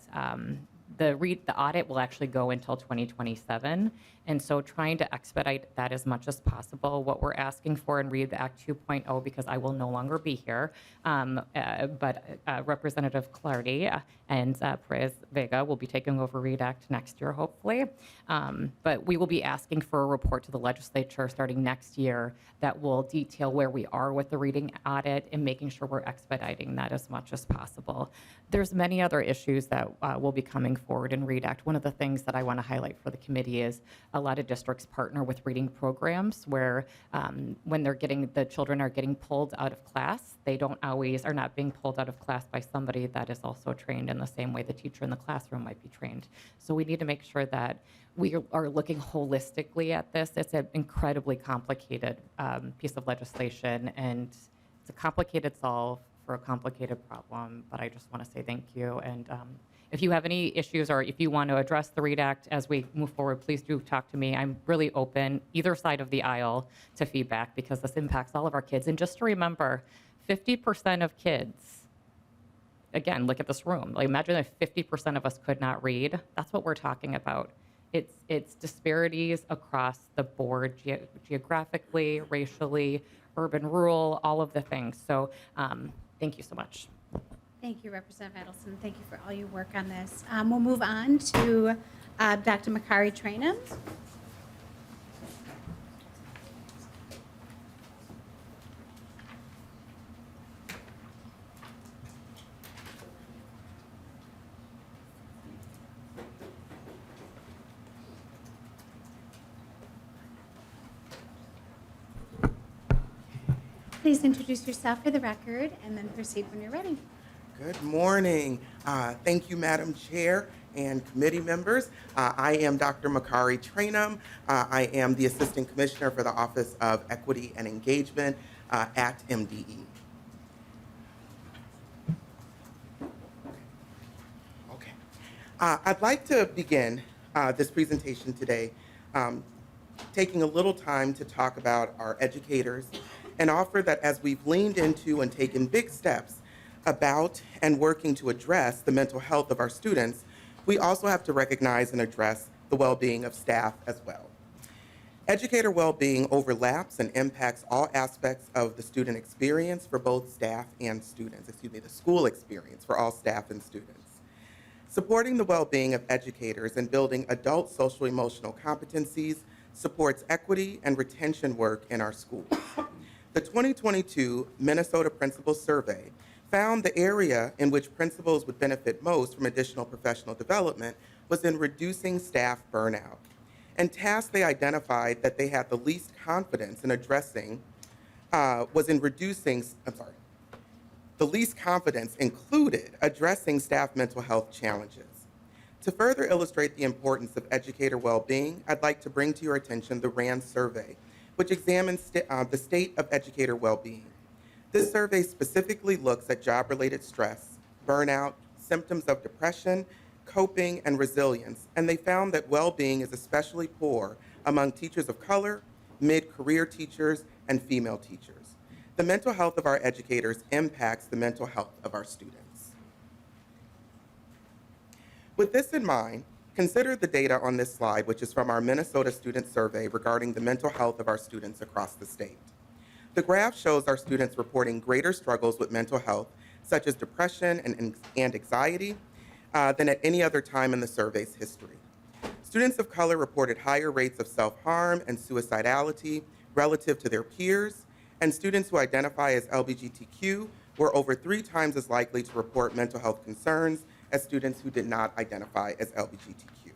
the audit will actually go until 2027, and so trying to expedite that as much as possible. What we're asking for in READ Act 2.0, because I will no longer be here, but Representative Clardy and Perez Vega will be taking over READ Act next year, hopefully. But we will be asking for a report to the legislature starting next year that will detail where we are with the reading audit and making sure we're expediting that as much as possible. There's many other issues that will be coming forward in READ Act. One of the things that I want to highlight for the committee is a lot of districts partner with reading programs where when the children are getting pulled out of class, they are not being pulled out of class by somebody that is also trained in the same way the teacher in the classroom might be trained. So we need to make sure that we are looking holistically at this. It's an incredibly complicated piece of legislation, and it's a complicated solve for a complicated problem, but I just want to say thank you. And if you have any issues or if you want to address the READ Act as we move forward, please do talk to me. I'm really open, either side of the aisle, to feedback because this impacts all of our kids. And just to remember, 50% of kids, again, look at this room. Like, imagine if 50% of us could not read. That's what we're talking about. It's disparities across the board, geographically, racially, urban, rural, all of the things. So thank you so much.
Thank you, Representative Edelson. Thank you for all your work on this. We'll move on to Dr. Makari Trainum. Please introduce yourself for the record and then proceed when you're ready.
Good morning. Thank you, Madam Chair and committee members. I am Dr. Makari Trainum. I am the Assistant Commissioner for the Office of Equity and Engagement at MDE. Okay. I'd like to begin this presentation today taking a little time to talk about our educators and offer that as we've leaned into and taken big steps about and working to address the mental health of our students, we also have to recognize and address the well-being of staff as well. Educator well-being overlaps and impacts all aspects of the student experience for both staff and students, the school experience for all staff and students. Supporting the well-being of educators and building adult social emotional competencies supports equity and retention work in our schools. The 2022 Minnesota Principal Survey found the area in which principals would benefit most from additional professional development was in reducing staff burnout. And tasks they identified that they had the least confidence in addressing the least confidence included addressing staff mental health challenges. To further illustrate the importance of educator well-being, I'd like to bring to your attention the RAND survey, which examines the state of educator well-being. This survey specifically looks at job-related stress, burnout, symptoms of depression, coping, and resilience, and they found that well-being is especially poor among teachers of color, mid-career teachers, and female teachers. The mental health of our educators impacts the mental health of our students. With this in mind, consider the data on this slide, which is from our Minnesota Student Survey regarding the mental health of our students across the state. The graph shows our students reporting greater struggles with mental health, such as depression and anxiety, than at any other time in the survey's history. Students of color reported higher rates of self-harm and suicidality relative to their peers, and students who identify as LGBTQ were over 3 times as likely to report mental health concerns as students who did not identify as LGBTQ.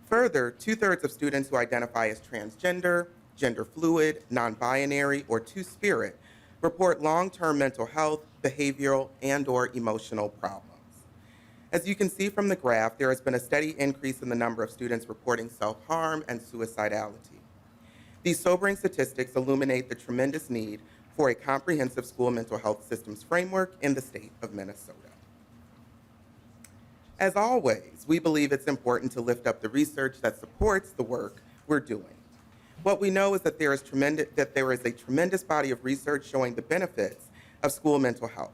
Further, 2/3 of students who identify as transgender, gender fluid, non-binary, or two-spirit report long-term mental health, behavioral, and/or emotional problems. As you can see from the graph, there has been a steady increase in the number of students reporting self-harm and suicidality. These sobering statistics illuminate the tremendous need for a comprehensive school mental health systems framework in the state of Minnesota. As always, we believe it's important to lift up the research that supports the work we're doing. What we know is that there is a tremendous body of research showing the benefits of school mental health.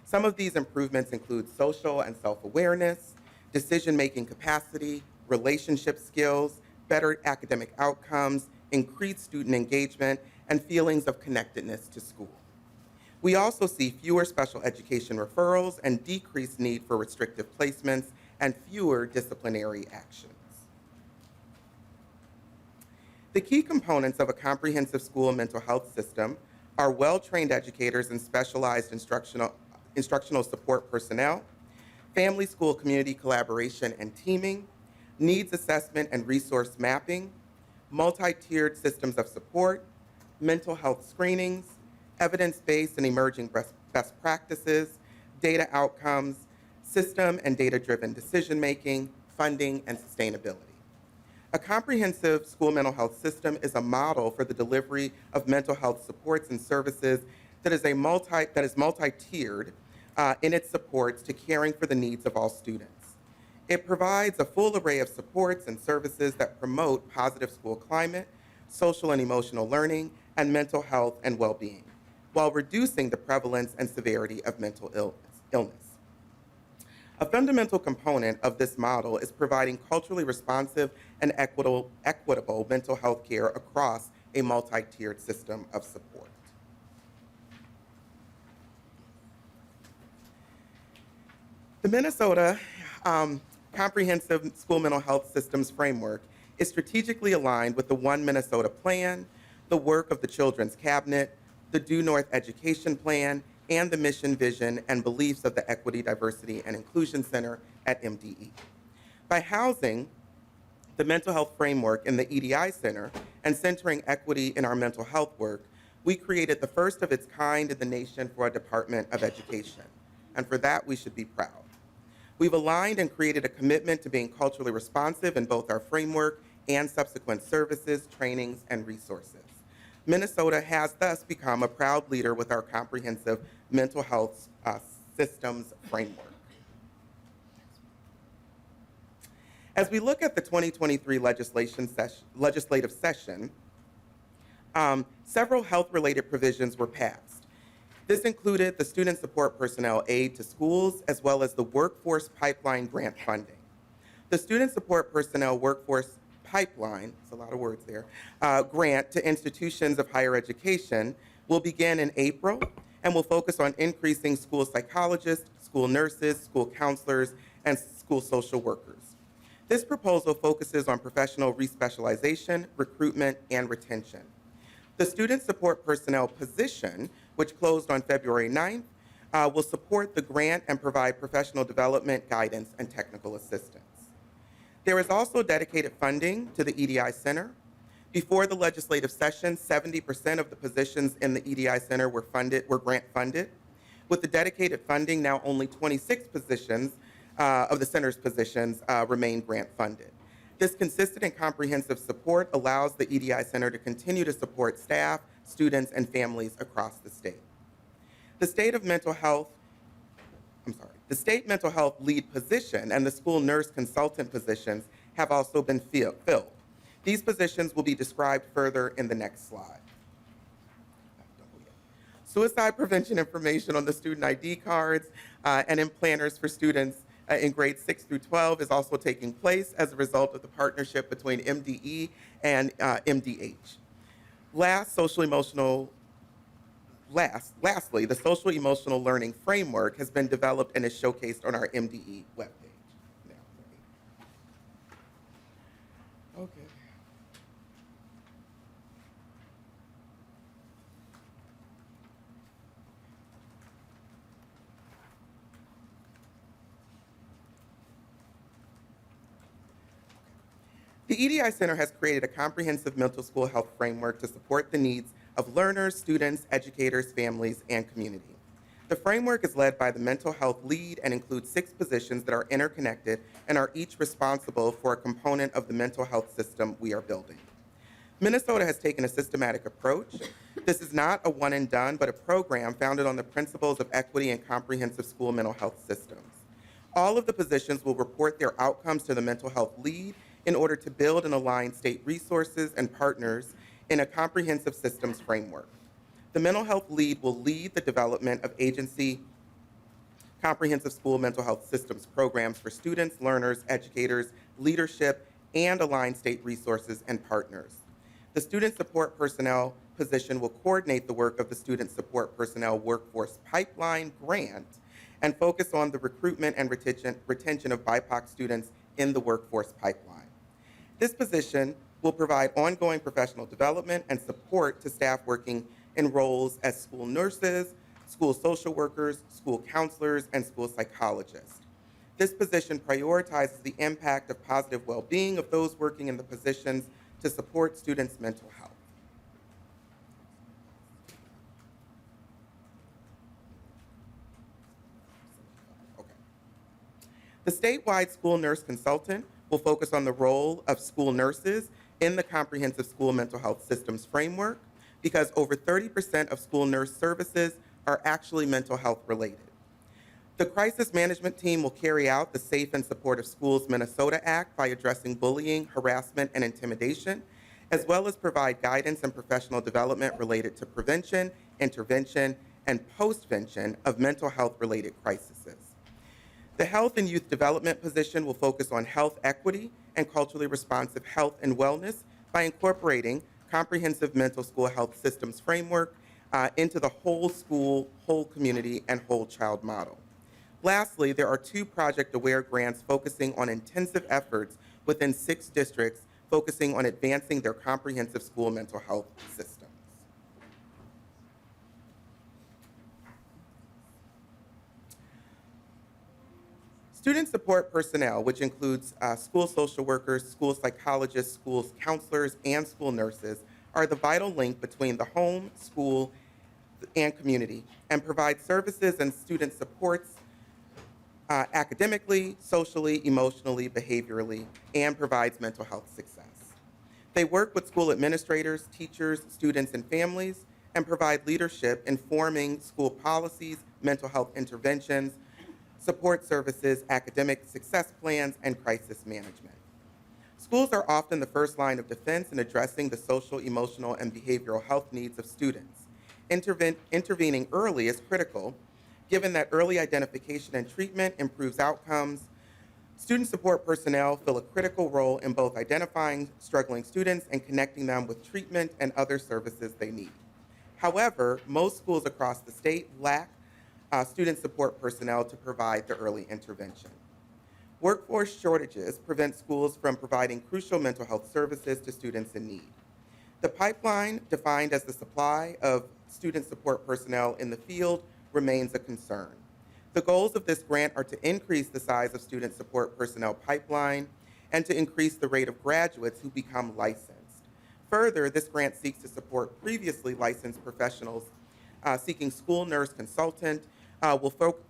Some of these improvements include social and self-awareness, decision-making capacity, relationship skills, better academic outcomes, increased student engagement, and feelings of connectedness to school. We also see fewer special education referrals and decreased need for restrictive placements and fewer disciplinary actions. The key components of a comprehensive school mental health system are well-trained educators and specialized instructional support personnel, family school community collaboration and teaming, needs assessment and resource mapping, multi-tiered systems of support, mental health screenings, evidence-based and emerging best practices, data outcomes, system and data-driven decision-making, funding, and sustainability. A comprehensive school mental health system is a model for the delivery of mental health supports and services that is multi-tiered in its supports to caring for the needs of all students. It provides a full array of supports and services that promote positive school climate, social and emotional learning, and mental health and well-being, while reducing the prevalence and severity of mental illness. A fundamental component of this model is providing culturally responsive and equitable mental health care across a multi-tiered system of support. The Minnesota Comprehensive School Mental Health Systems Framework is strategically aligned with the One Minnesota Plan, the work of the Children's Cabinet, the Due North Education Plan, and the mission, vision, and beliefs of the Equity, Diversity, and Inclusion Center at MDE. By housing the mental health framework in the EDI Center and centering equity in our mental health work, We created the first of its kind in the nation for a Department of Education, and for that we should be proud. We've aligned and created a commitment to being culturally responsive in both our framework and subsequent services, trainings, and resources. Minnesota has thus become a proud leader with our comprehensive mental health systems framework. As we look at the 2023 legislative session, several health-related provisions were passed. This included the Student Support Personnel Aid to Schools, as well as the Workforce Pipeline Grant funding. The Student Support Personnel Workforce Pipeline, it's a lot of words there, grant to institutions of higher education will begin in April and will focus on increasing school psychologists, school nurses, school counselors, and school social workers. This proposal focuses on professional respecialization, recruitment, and retention. The Student Support Personnel position, which closed on February 9th, will support the grant and provide professional development, guidance, and technical assistance. There is also dedicated funding to the EDI Center. Before the legislative session, 70% of the positions in the EDI Center were grant funded. With the dedicated funding, now only 26 positions of the center's positions remain grant funded. This consistent and comprehensive support allows the EDI Center to continue to support staff, students, and families across the state. The state mental health lead position and the school nurse consultant positions have also been filled. These positions will be described further in the next slide. Suicide prevention information on the student ID cards and in planners for students in grades 6 through 12 is also taking place as a result of the partnership between MDE and MDH. Lastly, the social emotional learning framework has been developed and is showcased on our MDE webpage. Okay. The EDI Center has created a comprehensive mental school health framework to support the needs of learners, students, educators, families, and community. The framework is led by the mental health lead and includes 6 positions that are interconnected and are each responsible for a component of the mental health system we are building. Minnesota has taken a systematic approach. This is not a one and done, but a program founded on the principles of equity and comprehensive school mental health systems. All of the positions will report their outcomes to the mental health lead in order to build and align state resources and partners in a comprehensive systems framework. The mental health lead will lead the development of agency comprehensive school mental health systems programs for students, learners, educators, leadership, and align state resources and partners. The student support personnel position will coordinate the work of the Student Support Personnel Workforce Pipeline Grant and focus on the recruitment and retention of BIPOC students in the workforce pipeline. This position will provide ongoing professional development and support to staff working in roles as school nurses, school social workers, school counselors, and school psychologists. This position prioritizes the impact of positive well-being of those working in the positions to support students' mental health. Okay. The statewide school nurse consultant will focus on the role of school nurses in the comprehensive school mental health systems framework because over 30% of school nurse services are actually mental health related. The crisis management team will carry out the Safe and Supportive Schools Minnesota Act by addressing bullying, harassment, and intimidation, as well as provide guidance and professional development related to prevention, intervention, and postvention of mental health related crises. The Health and Youth Development position will focus on health equity and culturally responsive health and wellness by incorporating comprehensive mental school health systems framework into the whole school, whole community, and whole child model. Lastly, there are 2 Project Aware grants focusing on intensive efforts within 6 districts focusing on advancing their comprehensive school mental health systems. Student support personnel, which includes school social workers, school psychologists, school counselors, and school nurses, are the vital link between the home, school, and community, and provide services and student supports academically, socially, emotionally, behaviorally, and provides mental health success. They work with school administrators, teachers, students, and families, and provide leadership in forming school policies, mental health interventions, support services, academic success plans, and crisis management. Schools are often the first line of defense in addressing the social, emotional, and behavioral health needs of students. Intervening early is critical, given that early identification and treatment improves outcomes. Student support personnel fill a critical role in both identifying struggling students and connecting them with treatment and other services they need. However, most schools across the state lack student support personnel to provide the early intervention. Workforce shortages prevent schools from providing crucial mental health services to students in need. The pipeline, defined as the supply of student support personnel in the field, remains a concern. The goals of this grant are to increase the size of student support personnel pipeline and to increase the rate of graduates who become licensed. Further, this grant seeks to support previously licensed professionals seeking school nurse consultants will focus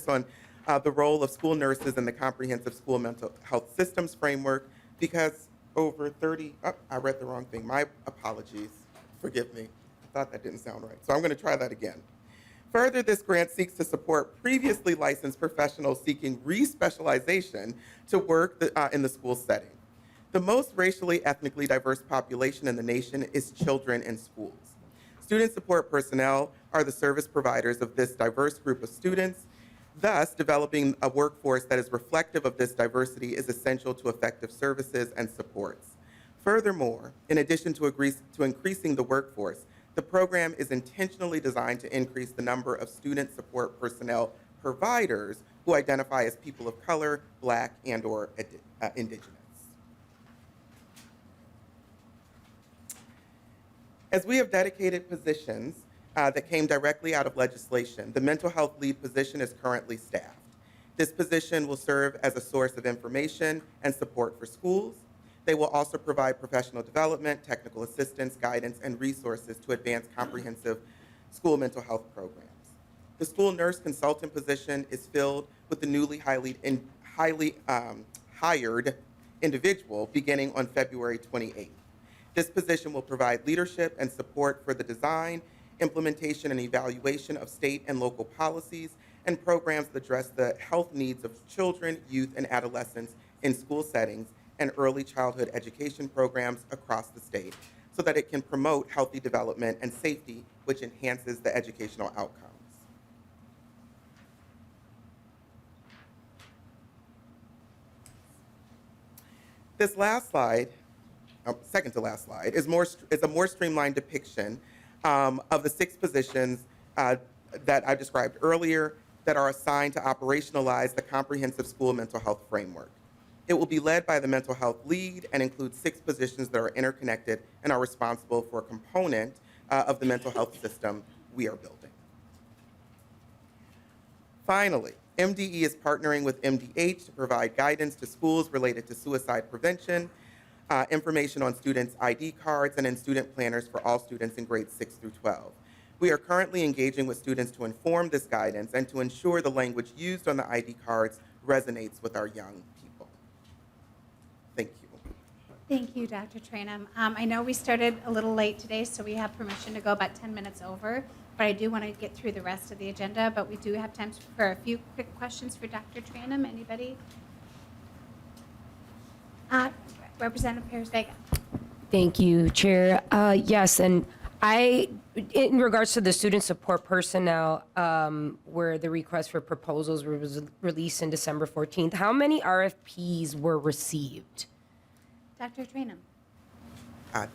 on the role of school nurses in the comprehensive school mental health systems framework because over 30, I read the wrong thing. My apologies. Forgive me. I thought that didn't sound right. So I'm going to try that again. Further, this grant seeks to support previously licensed professionals seeking re-specialization to work in the school setting. The most racially, ethnically diverse population in the nation is children in schools. Student support personnel are the service providers of this diverse group of students. Thus, developing a workforce that is reflective of this diversity is essential to effective services and supports. Furthermore, in addition to increasing the workforce, the program is intentionally designed to increase the number of student support personnel providers who identify as people of color, Black, and/or Indigenous. As we have dedicated positions that came directly out of legislation, the mental health lead position is currently staffed. This position will serve as a source of information and support for schools. They will also provide professional development, technical assistance, guidance, and resources to advance comprehensive school mental health programs. The school nurse consultant position is filled with the newly highly hired individual beginning on February 28th. This position will provide leadership and support for the design, implementation, and evaluation of state and local policies and programs that address the health needs of children, youth, and adolescents in school settings and early childhood education programs across the state so that it can promote healthy development and safety, which enhances the educational outcomes. This last slide, second to last slide, is a more streamlined depiction of the 6 positions that I described earlier that are assigned to operationalize the comprehensive school mental health framework. It will be led by the mental health lead and includes 6 positions that are interconnected and are responsible for a component of the mental health system we are building. Finally, MDE is partnering with MDH to provide guidance to schools related to suicide prevention, information on students' ID cards, and in student planners for all students in grades 6 through 12. We are currently engaging with students to inform this guidance and to ensure the language used on the ID cards resonates with our young people. Thank you.
Thank you, Dr. Trainum. I know we started a little late today, so we have permission to go about 10 minutes over, but I do want to get through the rest of the agenda, but we do have time for a few quick questions for Dr. Trainum. Anybody? Representative Perez-Vega.
Thank you, Chair. Yes, and in regards to the student support personnel, where the request for proposals was released in December 14th, how many RFPs were received?
Dr. Trainum.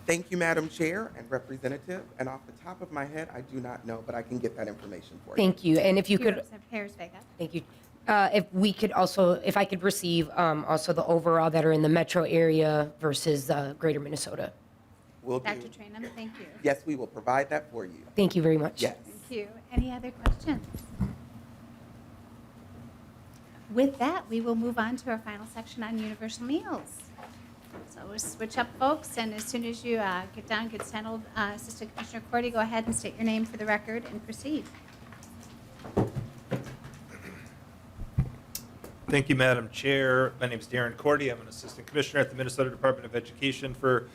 Thank you, Madam Chair and Representative. And off the top of my head, I do not know, but I can get that information for you.
Thank you. And if you could,
Representative Perez-Vega.
thank you. If I could receive also the overall that are in the metro area versus greater Minnesota.
Will do.
Dr. Trainum, thank you.
Yes, we will provide that for you.
Thank you very much.
Yes.
Thank you. Any other questions? With that, we will move on to our final section on universal meals. So we'll switch up, folks, and as soon as you get down, get settled, Assistant Commissioner Cordy, go ahead and state your name for the record and proceed.
Thank you, Madam Chair. My name is Darren Cordy. I'm an Assistant Commissioner at the Minnesota Department of Education for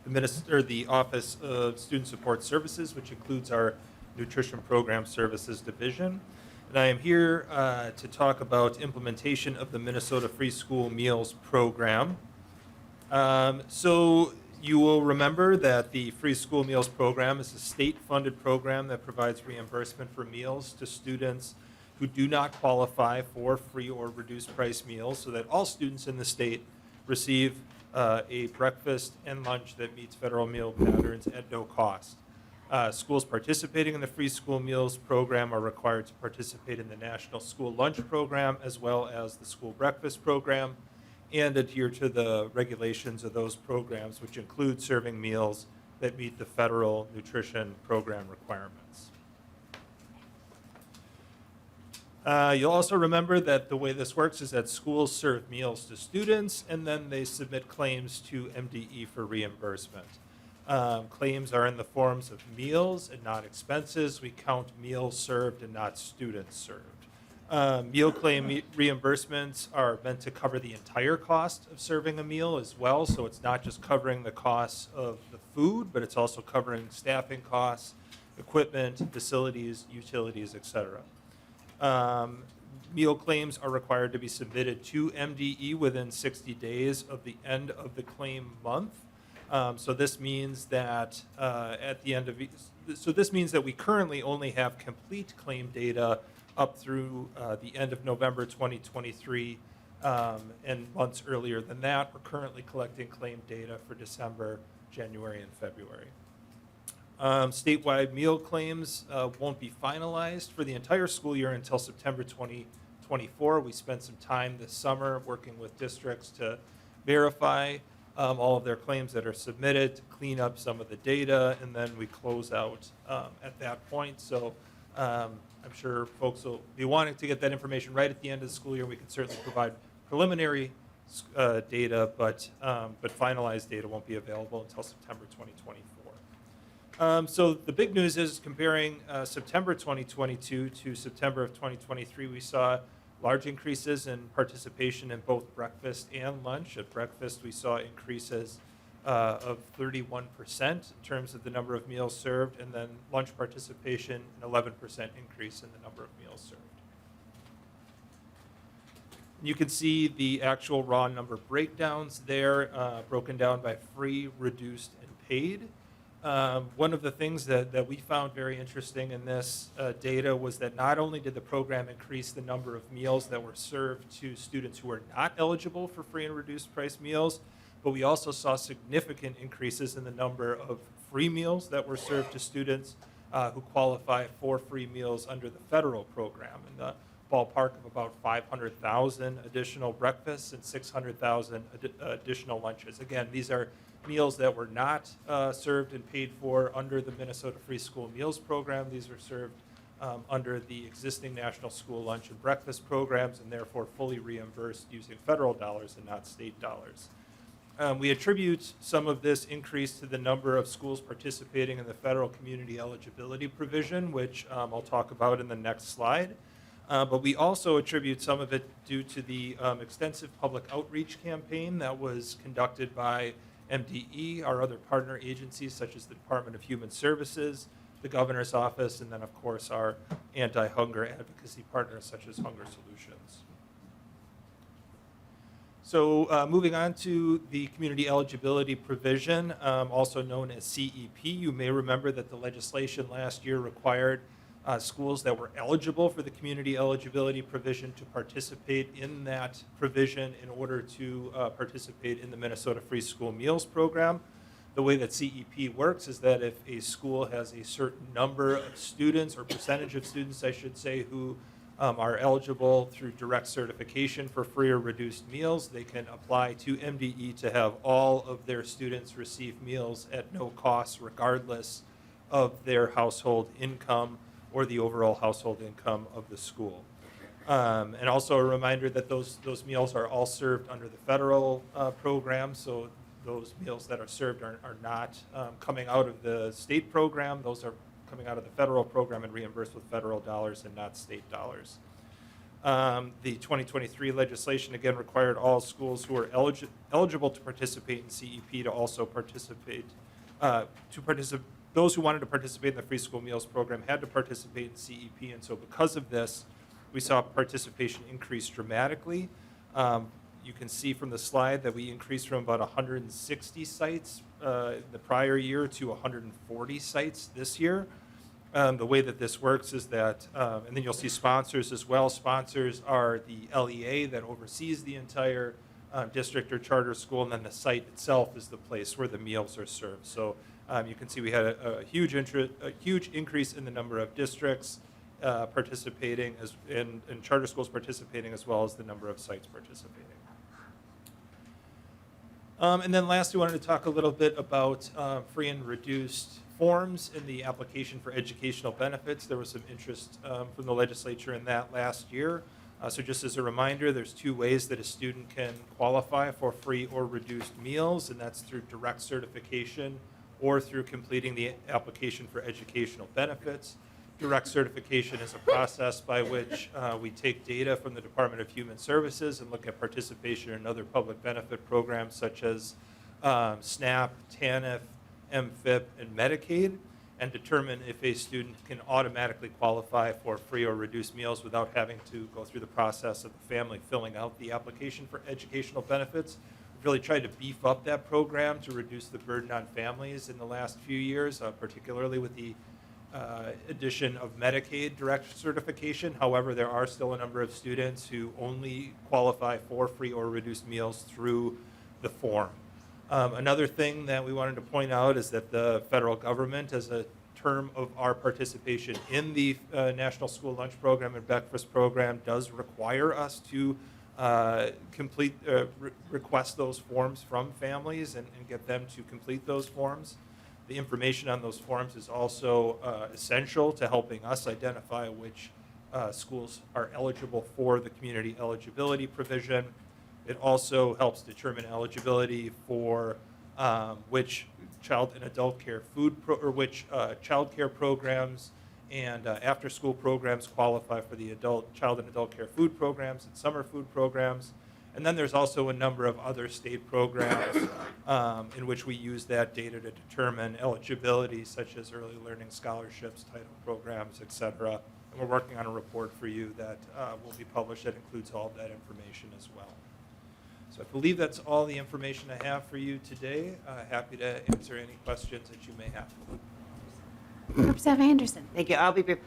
the Office of Student Support Services, which includes our Nutrition Program Services Division. And I am here to talk about implementation of the Minnesota Free School Meals Program. So you will remember that the Free School Meals Program is a state-funded program that provides reimbursement for meals to students who do not qualify for free or reduced price meals, so that all students in the state receive a breakfast and lunch that meets federal meal patterns at no cost. Schools participating in the Free School Meals Program are required to participate in the National School Lunch Program as well as the School Breakfast Program, and adhere to the regulations of those programs, which include serving meals that meet the federal nutrition program requirements. You'll also remember that the way this works is that schools serve meals to students, and then they submit claims to MDE for reimbursement. Claims are in the forms of meals and not expenses. We count meals served and not students served. Meal claim reimbursements are meant to cover the entire cost of serving a meal as well, so it's not just covering the costs of the food, but it's also covering staffing costs, equipment, facilities, utilities, etc. Meal claims are required to be submitted to MDE within 60 days of the end of the claim month. So this means that this means that we currently only have complete claim data up through the end of November 2023, and months earlier than that. We're currently collecting claim data for December, January, and February. Statewide meal claims won't be finalized for the entire school year until September 2024. We spent some time this summer working with districts to verify all of their claims that are submitted, to clean up some of the data, and then we close out at that point. So I'm sure folks will be wanting to get that information right at the end of the school year. We can certainly provide preliminary data, but finalized data won't be available until September 2024. So the big news is comparing September 2022 to September of 2023, we saw large increases in participation in both breakfast and lunch. At breakfast, we saw increases of 31% in terms of the number of meals served, and then lunch participation, an 11% increase in the number of meals served. You can see the actual raw number breakdowns there, broken down by free, reduced, and paid. One of the things that we found very interesting in this data was that not only did the program increase the number of meals that were served to students who are not eligible for free and reduced price meals, but we also saw significant increases in the number of free meals that were served to students who qualify for free meals under the federal program, in the ballpark of about 500,000 additional breakfasts and 600,000 additional lunches. Again, these are meals that were not served and paid for under the Minnesota Free School Meals Program. These are served under the existing National School Lunch and Breakfast programs, and therefore fully reimbursed using federal dollars and not state dollars. We attribute some of this increase to the number of schools participating in the federal community eligibility provision, which I'll talk about in the next slide. But we also attribute some of it due to the extensive public outreach campaign that was conducted by MDE, our other partner agencies such as the Department of Human Services, the Governor's Office, and then of course our anti-hunger advocacy partners such as Hunger Solutions. So moving on to the community eligibility provision, also known as CEP, you may remember that the legislation last year required schools that were eligible for the community eligibility provision to participate in that provision in order to participate in the Minnesota Free School Meals Program. The way that CEP works is that if a school has a certain number of students, or percentage of students, I should say, who are eligible through direct certification for free or reduced meals, they can apply to MDE to have all of their students receive meals at no cost, regardless of their household income or the overall household income of the school. And also a reminder that those meals are all served under the federal program, so those meals that are served are not coming out of the state program. Those are coming out of the federal program and reimbursed with federal dollars and not state dollars. The 2023 legislation again required all schools who are eligible to participate in CEP to also participate. Those who wanted to participate in the free school meals program had to participate in CEP, and so because of this, we saw participation increase dramatically. You can see from the slide that we increased from about 160 sites the prior year to 140 sites this year. The way that this works is that, and then you'll see sponsors as well. Sponsors are the LEA that oversees the entire district or charter school, and then the site itself is the place where the meals are served. So you can see we had a huge increase in the number of districts participating and charter schools participating, as well as the number of sites participating. And then lastly, we wanted to talk a little bit about free and reduced forms in the application for educational benefits. There was some interest from the legislature in that last year. So just as a reminder, there's 2 ways that a student can qualify for free or reduced meals, and that's through direct certification or through completing the application for educational benefits. Direct certification is a process by which we take data from the Department of Human Services and look at participation in other public benefit programs such as SNAP, TANF, MFIP, and Medicaid, and determine if a student can automatically qualify for free or reduced meals without having to go through the process of the family filling out the application for educational benefits. We've really tried to beef up that program to reduce the burden on families in the last few years, particularly with the addition of Medicaid direct certification. However, there are still a number of students who only qualify for free or reduced meals through the form. Another thing that we wanted to point out is that the federal government, as a term of our participation in the National School Lunch Program and Breakfast Program, does require us to request those forms from families and get them to complete those forms. The information on those forms is also essential to helping us identify which schools are eligible for the community eligibility provision. It also helps determine eligibility for which child and adult care which child care programs and after-school programs qualify for the child and adult care food programs and summer food programs. And then there's also a number of other state programs in which we use that data to determine eligibility, such as early learning scholarships, title programs, et cetera. And we're working on a report for you that will be published that includes all of that information as well. So I believe that's all the information I have for you today. Happy to answer any questions that you may have.
Representative Anderson.
Thank you. I'll be brief.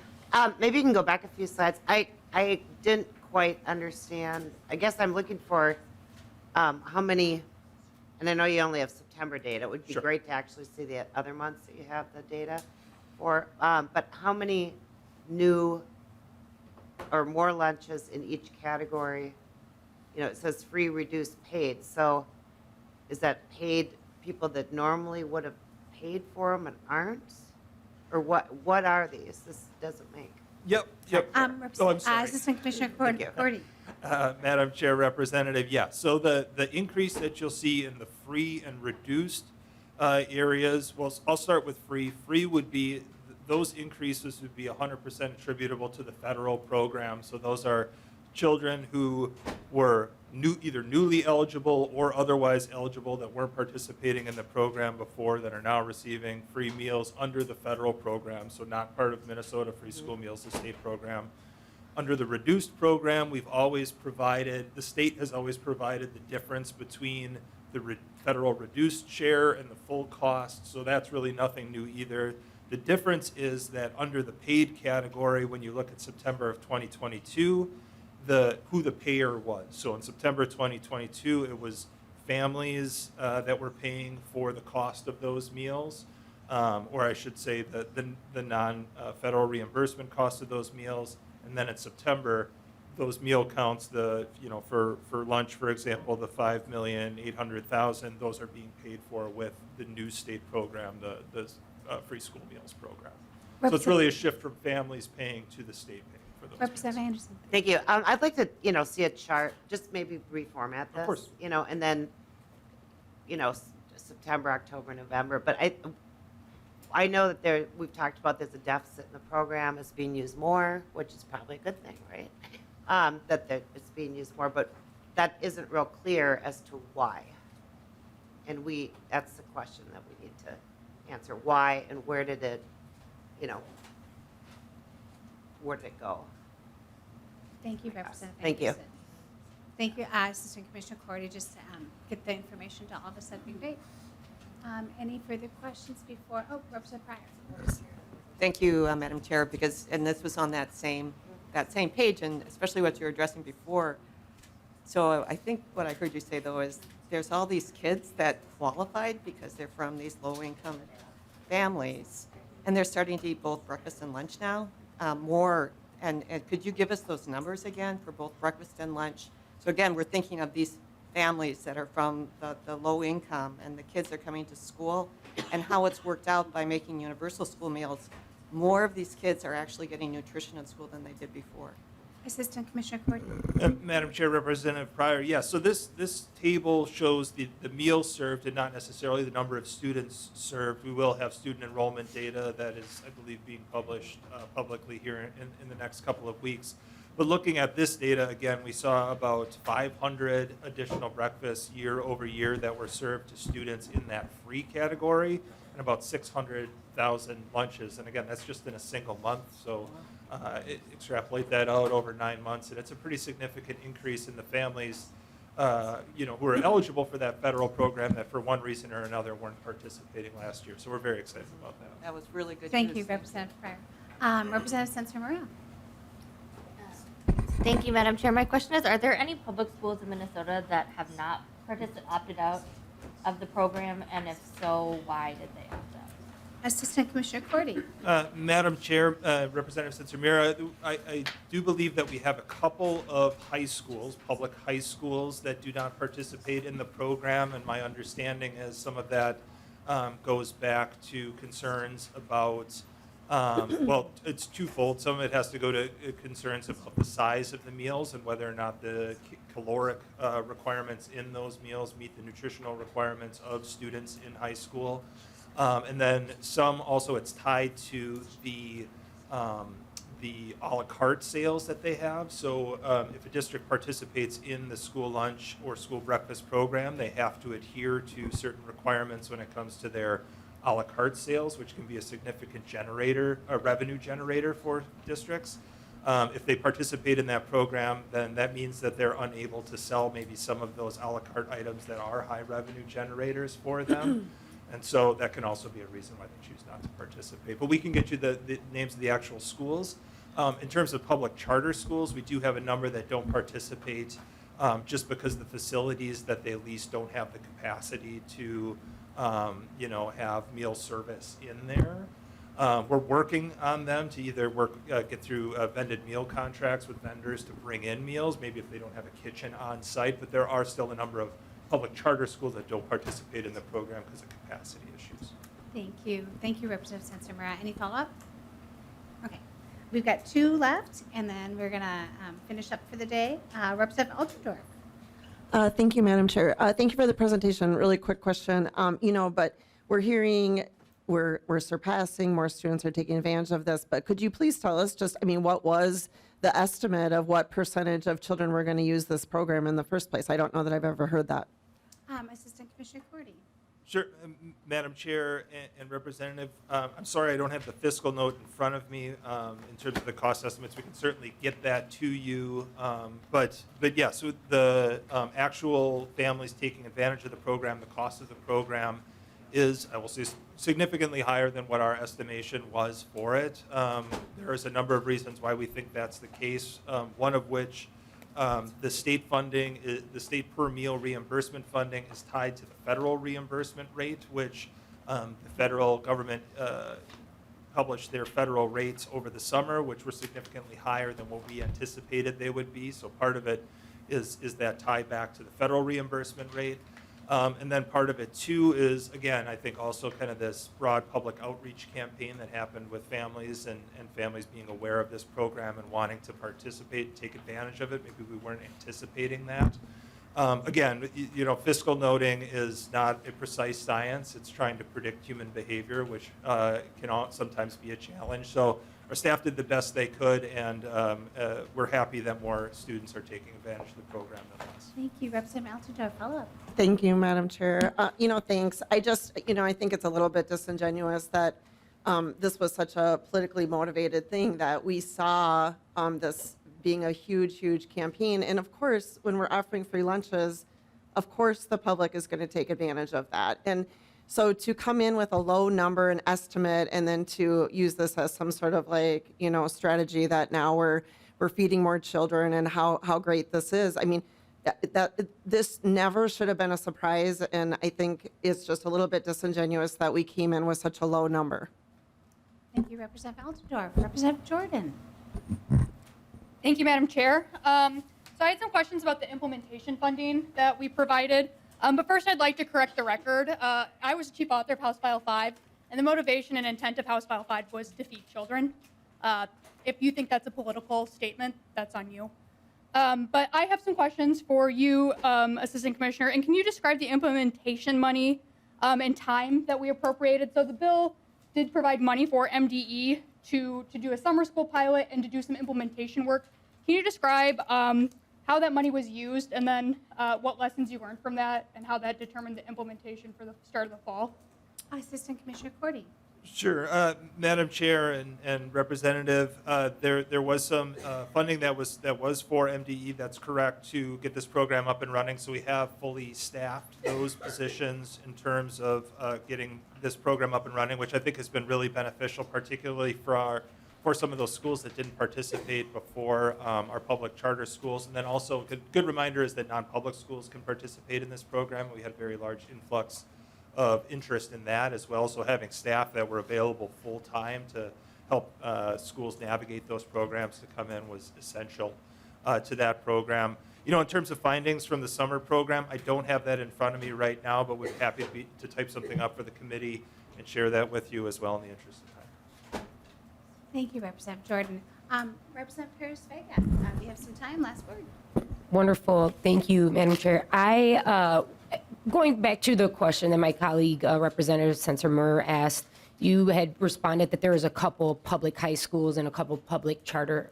Maybe you can go back a few slides. I didn't quite understand. I guess I'm looking for how many, and I know you only have September data. It would be
Sure.
great to actually see the other months that you have the data for. But how many new or more lunches in each category? You know, it says free, reduced, paid. So is that paid people that normally would have paid for them and aren't? Or what are these? This doesn't make.
Yep. I'm sorry.
Assistant Commissioner Cordy.
Madam Chair, Representative, yes. So the increase that you'll see in the free and reduced areas, well, I'll start with free. Free would be, those increases would be 100% attributable to the federal program. So those are children who were either newly eligible or otherwise eligible that weren't participating in the program before that are now receiving free meals under the federal program, so not part of Minnesota Free School Meals, the state program. Under the reduced program, the state has always provided the difference between the federal reduced share and the full cost, so that's really nothing new either. The difference is that under the paid category, when you look at September of 2022, who the payer was. So in September 2022, it was families that were paying for the cost of those meals, or I should say the non-federal reimbursement cost of those meals. And then in September, those meal counts, for lunch, for example, the 5,800,000, those are being paid for with the new state program, the free school meals program. So it's really a shift from families paying to the state paying.
Representative Anderson.
Thank you. I'd like to, see a chart, just maybe reformat this.
Of course.
And then, September, October, November, but I know that we've talked about there's a deficit in the program, it's being used more, which is probably a good thing, right? It's being used more, but that isn't real clear as to why. And that's the question that we need to answer. Why and where did it, where did it go?
Thank you, Representative
Thank you.
Anderson. Thank you, Assistant Commissioner Cordy. Just to get the information to all of us, that'd be great. Any further questions before, Representative Pryor.
Thank you, Madam Chair, and this was on that same page, and especially what you were addressing before. So I think what I heard you say, though, is there's all these kids that qualified because they're from these low-income families, and they're starting to eat both breakfast and lunch now, more. And could you give us those numbers again for both breakfast and lunch? So again, we're thinking of these families that are from the low income, and the kids are coming to school, and how it's worked out by making universal school meals. More of these kids are actually getting nutrition in school than they did before.
Assistant Commissioner Cordy.
Madam Chair, Representative Pryor, yes. So this table shows the meals served and not necessarily the number of students served. We will have student enrollment data that is, I believe, being published publicly here in the next couple of weeks. But looking at this data, again, we saw about 500 additional breakfasts year over year that were served to students in that free category, and about 600,000 lunches. And again, that's just in a single month. So extrapolate that out over 9 months, and it's a pretty significant increase in the families, who are eligible for that federal program that for one reason or another weren't participating last year. So we're very excited about that.
That was really good
Thank
news.
you, Representative Pryor. Representative Sensor-Mora.
Thank you, Madam Chair. My question is, are there any public schools in Minnesota that have not opted out of the program? And if so, why did they opt out?
Assistant Commissioner Cordy.
Madam Chair, Representative Sensor-Mora, I do believe that we have a couple of high schools, public high schools, that do not participate in the program, and my understanding is some of that goes back to concerns about, well, it's twofold. Some of it has to go to concerns about the size of the meals and whether or not the caloric requirements in those meals meet the nutritional requirements of students in high school. And then some also, it's tied to the a la carte sales that they have. So if a district participates in the school lunch or school breakfast program, they have to adhere to certain requirements when it comes to their a la carte sales, which can be a significant revenue generator for districts. If they participate in that program, then that means that they're unable to sell maybe some of those a la carte items that are high revenue generators for them. And so that can also be a reason why they choose not to participate. But we can get you the names of the actual schools. In terms of public charter schools, we do have a number that don't participate just because the facilities that they lease don't have the capacity to have meal service in there. We're working on them to either get through vended meal contracts with vendors to bring in meals, maybe if they don't have a kitchen on site, but there are still a number of public charter schools that don't participate in the program because of capacity issues.
Thank you. Thank you, Representative Sensor-Mora. Any follow-up? Okay. We've got 2 left, and then we're going to finish up for the day. Representative Altendorf.
Thank you, Madam Chair. Thank you for the presentation. Really quick question. But we're hearing we're surpassing, more students are taking advantage of this. But could you please tell us what was the estimate of what percentage of children were going to use this program in the first place? I don't know that I've ever heard that.
Assistant Commissioner Cordy.
Sure, Madam Chair and Representative, I'm sorry I don't have the fiscal note in front of me in terms of the cost estimates. We can certainly get that to you. But yeah, so the actual families taking advantage of the program, the cost of the program is, I will say, significantly higher than what our estimation was for it. There is a number of reasons why we think that's the case, one of which the state funding, the state per meal reimbursement funding is tied to the federal reimbursement rate, which the federal government published their federal rates over the summer, which were significantly higher than what we anticipated they would be. So part of it is that tie back to the federal reimbursement rate. And then part of it too is, again, I think also kind of this broad public outreach campaign that happened with families and families being aware of this program and wanting to participate and take advantage of it. Maybe we weren't anticipating that. Again, fiscal noting is not a precise science. It's trying to predict human behavior, which can sometimes be a challenge. So our staff did the best they could, and we're happy that more students are taking advantage of the program than less.
Thank you. Representative Altidore, follow-up.
Thank you, Madam Chair. Thanks. I think it's a little bit disingenuous that this was such a politically motivated thing, that we saw this being a huge, huge campaign. And of course, when we're offering free lunches, of course, the public is going to take advantage of that. And so to come in with a low number, an estimate, and then to use this as some sort of strategy that now we're feeding more children and how great this is. I mean, this never should have been a surprise, and I think it's just a little bit disingenuous that we came in with such a low number.
Thank you, Representative Altidore. Representative Jordan.
Thank you, Madam Chair. So I had some questions about the implementation funding that we provided. But first, I'd like to correct the record. I was the chief author of House File 5, and the motivation and intent of House File 5 was to feed children. If you think that's a political statement, that's on you. But I have some questions for you, Assistant Commissioner. And can you describe the implementation money and time that we appropriated? So the bill did provide money for MDE to do a summer school pilot and to do some implementation work. Can you describe how that money was used, and then what lessons you learned from that, and how that determined the implementation for the start of the fall?
Assistant Commissioner Cordy.
Sure, Madam Chair and Representative, there was some funding that was for MDE. That's correct, to get this program up and running. So we have fully staffed those positions in terms of getting this program up and running, which I think has been really beneficial, particularly for some of those schools that didn't participate before, our public charter schools. And then also, a good reminder is that non-public schools can participate in this program. We had a very large influx of interest in that as well. So having staff that were available full-time to help schools navigate those programs to come in was essential to that program. In terms of findings from the summer program, I don't have that in front of me right now, but we're happy to type something up for the committee and share that with you as well in the interest of time.
Thank you, Representative Jordan. Representative Perez-Vega, we have some time. Last word.
Wonderful. Thank you, Madam Chair. Going back to the question that my colleague, Representative Sensor-Murr asked, you had responded that there was a couple public high schools and a couple public charter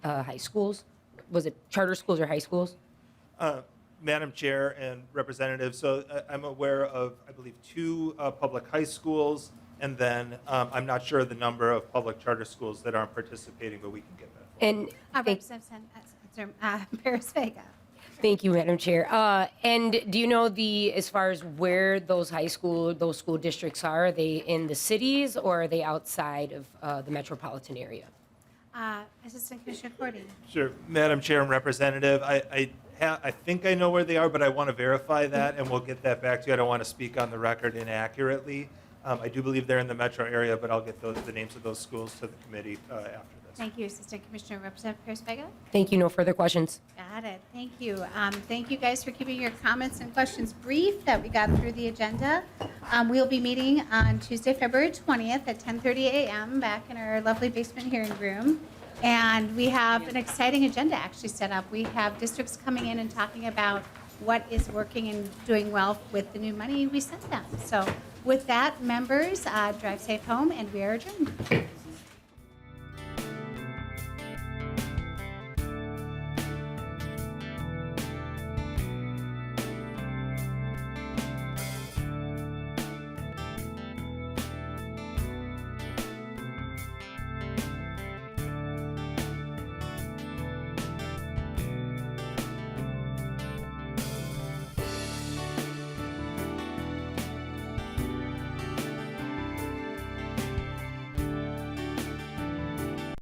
high schools. Was it charter schools or high schools?
Madam Chair and Representative, so I'm aware of, I believe, 2 public high schools, and then I'm not sure the number of public charter schools that aren't participating, but we can get that.
And
Representative Perez-Vega.
Thank you, Madam Chair. And do you know as far as where those school districts are they in the cities, or are they outside of the metropolitan area?
Assistant Commissioner Cordy.
Sure, Madam Chair and Representative, I think I know where they are, but I want to verify that, and we'll get that back to you. I don't want to speak on the record inaccurately. I do believe they're in the metro area, but I'll get the names of those schools to the committee after this.
Thank you, Assistant Commissioner. Representative Perez-Vega.
Thank you. No further questions.
Got it. Thank you. Thank you guys for keeping your comments and questions brief that we got through the agenda. We'll be meeting on Tuesday, February 20th at 10:30 a.m. back in our lovely basement hearing room. And we have an exciting agenda actually set up. We have districts coming in and talking about what is working and doing well with the new money we sent them. So with that, members, drive safe home, and we are adjourned.